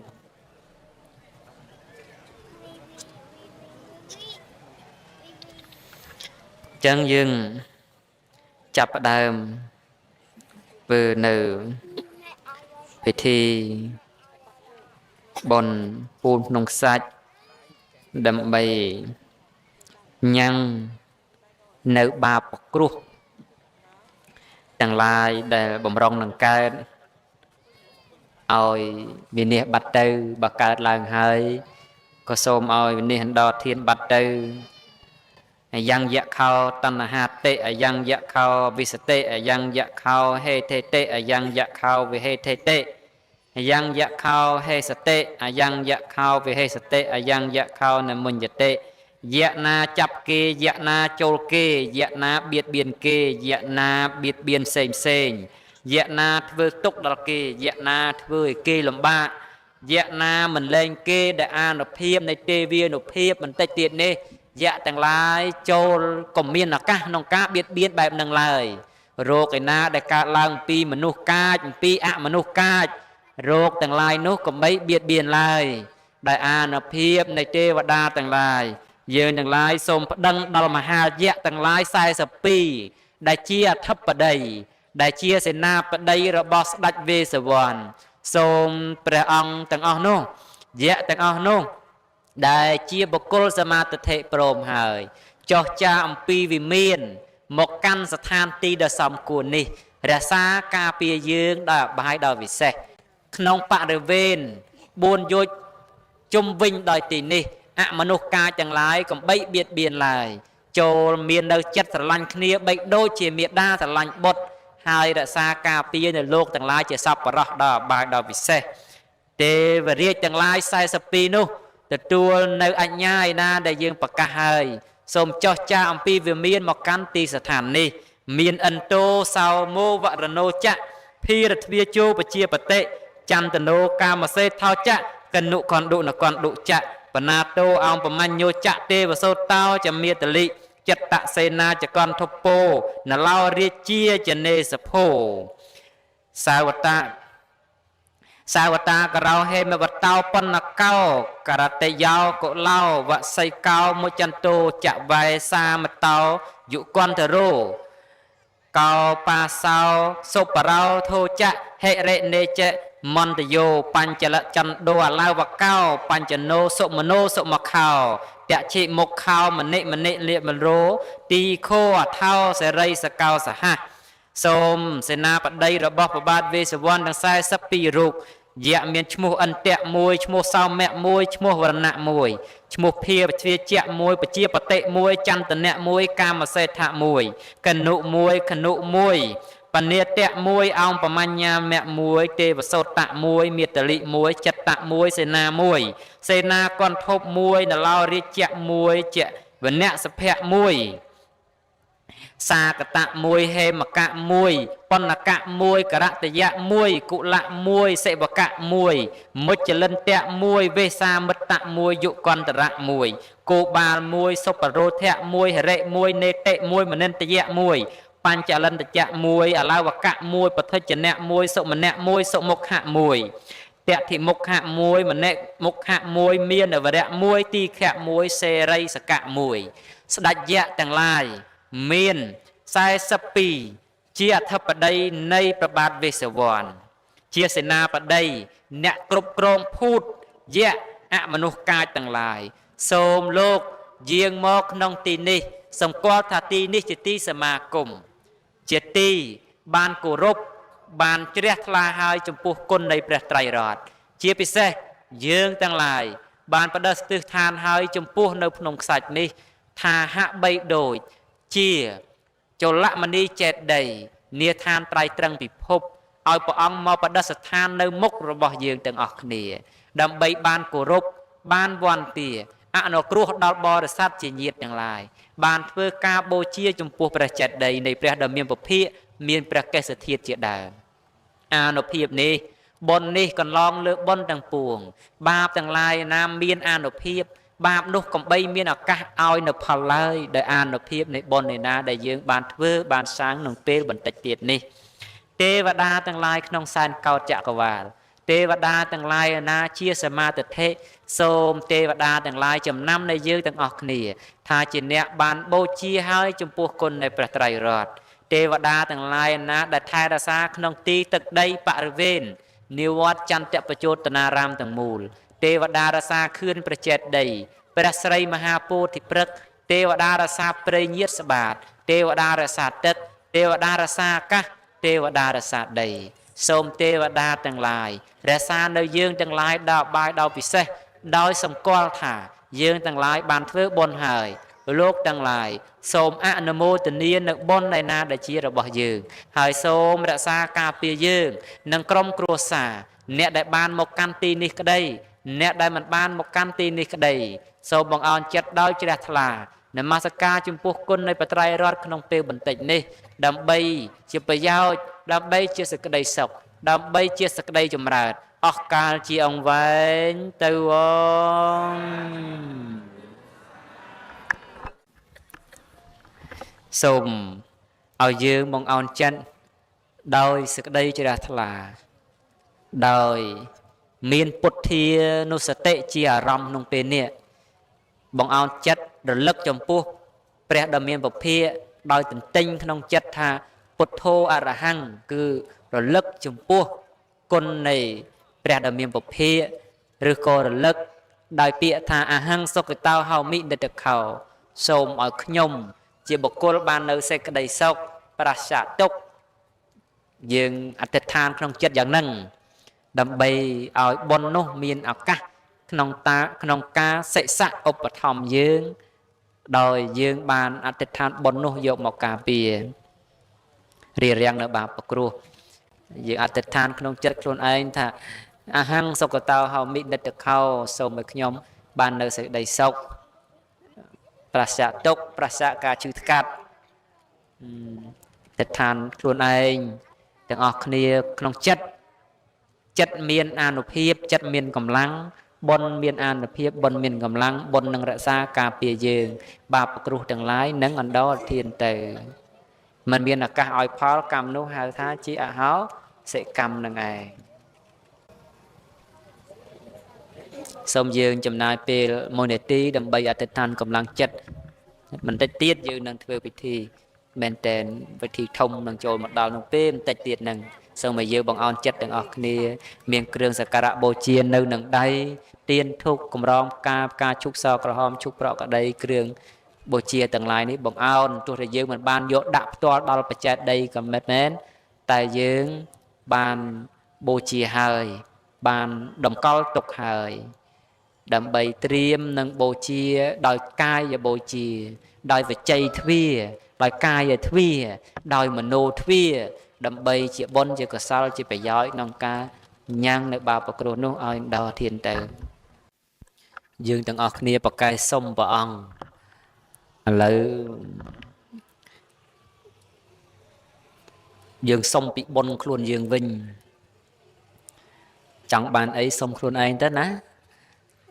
ចឹងយើងចាប់ផ្ដើមធ្វើនៅពិធីបុណ្យពូនក្នុងខ្សាច់ដើម្បីញ៉ាំងនៅបាបគ្រោះទាំងឡាយដែលបំរុងនឹងកើតឲ្យវិនិច្ឆ័យបាត់ទៅបើកើតឡើងហើយក៏សូមឲ្យវិនិច្ឆ័យដល់ធានបាត់ទៅអាយ៉ាងយៈខោតណ្ហាតិអាយ៉ាងយៈខោវិសតិអាយ៉ាងយៈខោហេថេតិអាយ៉ាងយៈខោវិហេថេតិអាយ៉ាងយៈខោហេសតិអាយ៉ាងយៈខោវិហេសតិអាយ៉ាងយៈខោនមុញ្ញតិយៈណាចាប់គេយៈណាចូលគេយៈណាបៀតបៀនគេយៈណាបៀតបៀនផ្សេងយៈណាធ្វើទុកដល់គេយៈណាធ្វើឲ្យគេលំបាកយៈណាមិនលែងគេដែលអានុភាពនៃទេវានុភាពបន្តិចទៀតនេះ យៈទាំងឡាយចូលកុំមានឱកាសក្នុងការបៀតបៀនបែបនឹងឡើយរោគឯណាដែលកើតឡើងពីមនុស្សកាចពីអមនុស្សកាចរោគទាំងឡាយនោះកុំបីបៀតបៀនឡើយដោយអានុភាពនៃទេវតាទាំងឡាយយើងទាំងឡាយសូមប្តឹងដល់មហាយៈទាំងឡាយ42ដែលជាអធិបតីដែលជាសេនាបតីរបស់ស្ដេចវេស្សវណ្ណសូមព្រះអង្គទាំងអស់នោះយៈទាំងអស់នោះដែលជាបុគ្គលសមាទិដ្ឋិព្រមហើយចោះចាអំពីវិមានមកកាន់ស្ថានទីដ៏សំគួរនេះរក្សាការពារយើងដោយអបាយដ៏វិសេសក្នុងបរិវេណ4យោជន៍ជុំវិញដោយទីនេះអមនុស្សកាចទាំងឡាយកុំបីបៀតបៀនឡើយចូលមាននៅចិត្តស្រឡាញ់គ្នាបីដូចជាមេដាស្រឡាញ់បុត្រហើយរក្សាការពារនៅលោកទាំងឡាយជាសប្បុរសដ៏អបាយដ៏វិសេសទេវរាជទាំងឡាយ42នោះទទួលនៅអញ្ញាឯណាដែលយើងប្រកាសហើយសូមចោះចាអំពីវិមានមកកាន់ទីស្ថាននេះមានអន្តោសោមោវរណោចៈភីរទ្វាជោបជាបតិចន្ទនោកាមសេថោចៈកនុកណ្ឌុនកណ្ឌុចៈបណាតោអោបមញ្ញោចៈទេវសោតោចមេតលិចិត្តសេនាចកន្ធពោនឡោរាជាចនេសភោសាវតាករោហេមវតោបណ្ណកោករតយោកុឡោវស័យកោមុចន្តោចវេសាមតោយុគន្តរោកោបាសោសុបរោធោចៈហិរិនេចៈមន្តយោបញ្ចលចន្ទោអឡៅវកោបញ្ចណោសុមនោសុមខោតជិមុខខោមនិលិមរោទីខោអថោសេរីសកោសហៈសូមសេនាបតីរបស់ព្រះបាទវេស្សវណ្ណទាំង42រូបយៈមានឈ្មោះអន្តៈ1ឈ្មោះសោមៈ1ឈ្មោះវរណៈ1ឈ្មោះភាវទ្វាជៈ1បជាបតិ1ចន្ទនៈ1កាមសេដ្ឋៈ1កនុ1ខនុ1បនេតៈ1អោមបមញ្ញាមៈ1ទេវសោតៈ1មេតលិ1ចិត្តៈ1សេនា1សេនាកន្ធព1នឡោរាជៈ1ចៈវនៈសភៈ1សាកតៈ1ហេមកៈ1បណ្ណកៈ1ករតយៈ1គុលៈ1សិវកៈ1មុចលិន្ទៈ1វេសាមិត្តៈ1យុគន្តរៈ1គោបាល1សុបរោធៈ1ហរិ1នេតិ1មនិន្ទយៈ1បញ្ចលន្តចៈ1អឡវកៈ1បឋិជនៈ1សុមនៈ1សុមុខៈ1តតិមុខៈ1មនិមុខៈ1មានវរៈ1ទីខៈ1សេរីសកៈ1ស្ដេចយៈទាំងឡាយមាន42ជាអធិបតីនៃព្រះបាទវេស្សវណ្ណជាសេនាបតីអ្នកគ្រប់គ្រងភូតយៈអមនុស្សកាចទាំងឡាយសូមលោកយាងមកក្នុងទីនេះសម្គាល់ថាទីនេះជាទីសមាគមជាទីបានគោរពបានជ្រះថ្លាហើយចំពោះគុណនៃព្រះត្រៃរតន៍ជាពិសេសយើងទាំងឡាយបានបដិស្ទិដ្ឋានហើយចំពោះនៅភ្នំខ្សាច់នេះថាហាក់បីដូចជាចលមនីចេតីនាឋានត្រៃត្រឹងពិភពឲ្យព្រះអង្គមកបដិស្ថាននៅមុខរបស់យើងទាំងអស់គ្នាដើម្បីបានគោរពបានវន្ទាអនុគ្រោះដល់បរិស័ទជាញាតិទាំងឡាយបានធ្វើការបូជាចំពោះព្រះចេតិយនៃព្រះដ៏មានពភាកមានព្រះកេសធាតុជាដើមអានុភាពនេះបុណ្យនេះកន្លងលើបុណ្យទាំងពួងបាបទាំងឡាយណាមានអានុភាពបាបនោះកំបីមានឱកាសឲ្យនៅផលឡើយដោយអានុភាពនៃបុណ្យនៃណាដែលយើងបានធ្វើបានសាងក្នុងពេលបន្តិចទៀតនេះទេវតាទាំងឡាយក្នុងសែនកោដ្ឋចក្រវាលទេវតាទាំងឡាយណាជាសមាទិដ្ឋិសូមទេវតាទាំងឡាយចំណាំនៃយើងទាំងអស់គ្នាថាជាអ្នកបានបូជាហើយចំពោះគុណនៃព្រះត្រៃរតន៍ទេវតាទាំងឡាយណាដែលថែរក្សាក្នុងទីទឹកដីបរិវេណនិវត្តចន្ទបជោតនារាមទាំងមូលទេវតារក្សាខឿនព្រះចេតិយព្រះស្រីមហាពោធិព្រឹក្សទេវតារក្សាព្រៃញាតស្បាតទេវតារក្សាទឹកទេវតារក្សាអាកាសទេវតារក្សាដីសូមទេវតាទាំងឡាយរក្សានៅយើងទាំងឡាយដល់បាយដល់ពិសេសដោយសម្គាល់ថាយើងទាំងឡាយបានធ្វើបុណ្យហើយលោកទាំងឡាយសូមអនុមោទនានៅបុណ្យណាដែលជារបស់យើងហើយសូមរក្សាការពារយើងនិងក្រុមគ្រួសារអ្នកដែលបានមកកាន់ទីនេះក្តីអ្នកដែលមិនបានមកកាន់ទីនេះក្តីសូមបង្អន់ចិត្តដោយជ្រះថ្លានមស្ការចំពោះគុណនៃព្រះត្រៃរតន៍ក្នុងពេលបន្តិចនេះដើម្បីជាប្រយោជន៍ដើម្បីជាសេចក្តីសុខដើម្បីជាសេចក្តីចម្រើនអស់កាលជាអង្វែងទៅ សូមឲ្យយើងបងអោនចិត្តដោយសេចក្តីជ្រះថ្លាដោយមានពុទ្ធានុសតិជាអារម្មណ៍ក្នុងពេលនេះបងអោនចិត្តរលឹកចំពោះព្រះដ៏មានពភាកដោយទន្ទិញក្នុងចិត្តថាពុទ្ធោអរហង្គគឺរលឹកចំពោះគុណនៃព្រះដ៏មានពភាកឬក៏រលឹកដោយពាក្យថាអហង្សុគតោហោមិនិតខោសូមឲ្យខ្ញុំជាបុគ្គលបាននៅសេចក្តីសុខប្រាសចាកទុក្ខយើងអធិដ្ឋានក្នុងចិត្តយ៉ាងហ្នឹងដើម្បីឲ្យបុណ្យនោះមានឱកាសក្នុងការសិក្សាឧបត្ថម្ភយើងដោយយើងបានអធិដ្ឋានបុណ្យនោះយកមកការពាររារាំងនៅបាបគ្រោះយើងអធិដ្ឋានក្នុងចិត្តខ្លួនឯងថាអហង្សុគតោហោមិនិតខោសូមឲ្យខ្ញុំបាននៅសេចក្តីសុខប្រាសចាកទុក្ខប្រាសចាកការឈឺថ្កាត់អធិដ្ឋានខ្លួនឯងទាំងអស់គ្នាក្នុងចិត្តមានអានុភាពចិត្តមានកម្លាំងបុណ្យមានអានុភាពបុណ្យមានកម្លាំងបុណ្យនឹងរក្សាការពារយើងបាបគ្រោះទាំងឡាយនឹងអណ្ដោធានទៅมันមានឱកាសឲ្យផលកម្មនោះហៅថាជាអហោសិកម្មនឹងឯងសូមយើងចំណាយពេល1នាទីដើម្បីអធិដ្ឋានកម្លាំងចិត្តបន្តិចទៀតយើងនឹងធ្វើពិធីមែនតែនពិធីធំនឹងចូលមកដល់នោះពេលបន្តិចទៀតនឹងសូមឲ្យយើងបងអោនចិត្តទាំងអស់គ្នាមានគ្រឿងសក្ការៈបូជានៅនឹងដៃទៀនធូបកម្រងផ្កាឈូកសក្រហមឈូកប្រក់ក្តីគ្រឿងបូជាទាំងឡាយនេះបងអោនទោះតែយើងមិនបានយកដាក់ផ្ទាល់ដល់បច្ចេកដីក៏មិនមែនតែយើងបានបូជាហើយបានតម្កល់ទុកហើយដើម្បីត្រៀមនឹងបូជាដោយកាយបូជាដោយវិជ័យទ្វាដោយកាយទ្វាដោយមโนទ្វាដើម្បីជាបុណ្យជាកុសលជាប្រយោជន៍ក្នុងការញ៉ាំងនៅបាបគ្រោះនោះឲ្យដល់ធានទៅយើងទាំងអស់គ្នាប្រកែកសុំព្រះអង្គឥឡូវយើងសុំពីបុណ្យខ្លួនយើងវិញចង់បានអីសុំខ្លួនឯងទៅណា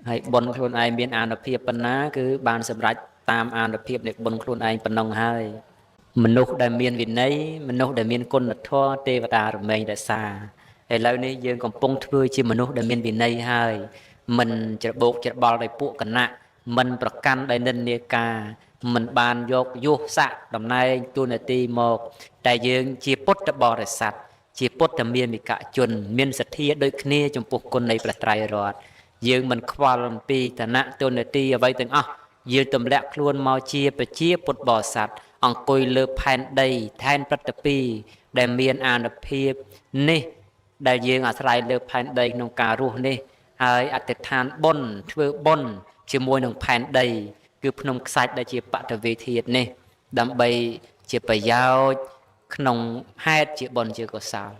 ហើយបុណ្យខ្លួនឯងមានអានុភាពប៉ុណ្ណាគឺបានសម្រេចតាមអានុភាពនៃបុណ្យខ្លួនឯងប៉ុណ្ណឹងហើយមនុស្សដែលមានវិន័យមនុស្សដែលមានគុណធម៌ទេវតារមែងរក្សាឥឡូវនេះយើងកំពុងធ្វើជាមនុស្សដែលមានវិន័យហើយមិនច្របូកច្របល់ដោយពួកគណៈមិនប្រកាន់ដោយនិន្នាការមិនបានយកយុះស័កតំណែងទូនាទីមកតែយើងជាពុទ្ធបរិស័ទជាពុទ្ធមានវិកជនមានសទ្ធាដូចគ្នាចំពោះគុណនៃព្រះត្រៃរតន៍យើងមិនខ្វល់អំពីឋានៈទូនាទីអ្វីទាំងអស់យើងទម្លាក់ខ្លួនមកជាប្រជាពុទ្ធបរិស័ទអង្គុយលើផែនដីថែនព្រឹត្តពីដែលមានអានុភាពនេះដែលយើងអាស្រ័យលើផែនដីក្នុងការរស់នេះហើយអធិដ្ឋានបុណ្យធ្វើបុណ្យជាមួយនឹងផែនដីគឺភ្នំខ្សាច់ដែលជាបតវេធាតុនេះដើម្បីជាប្រយោជន៍ក្នុងហេតុជាបុណ្យជាកុសល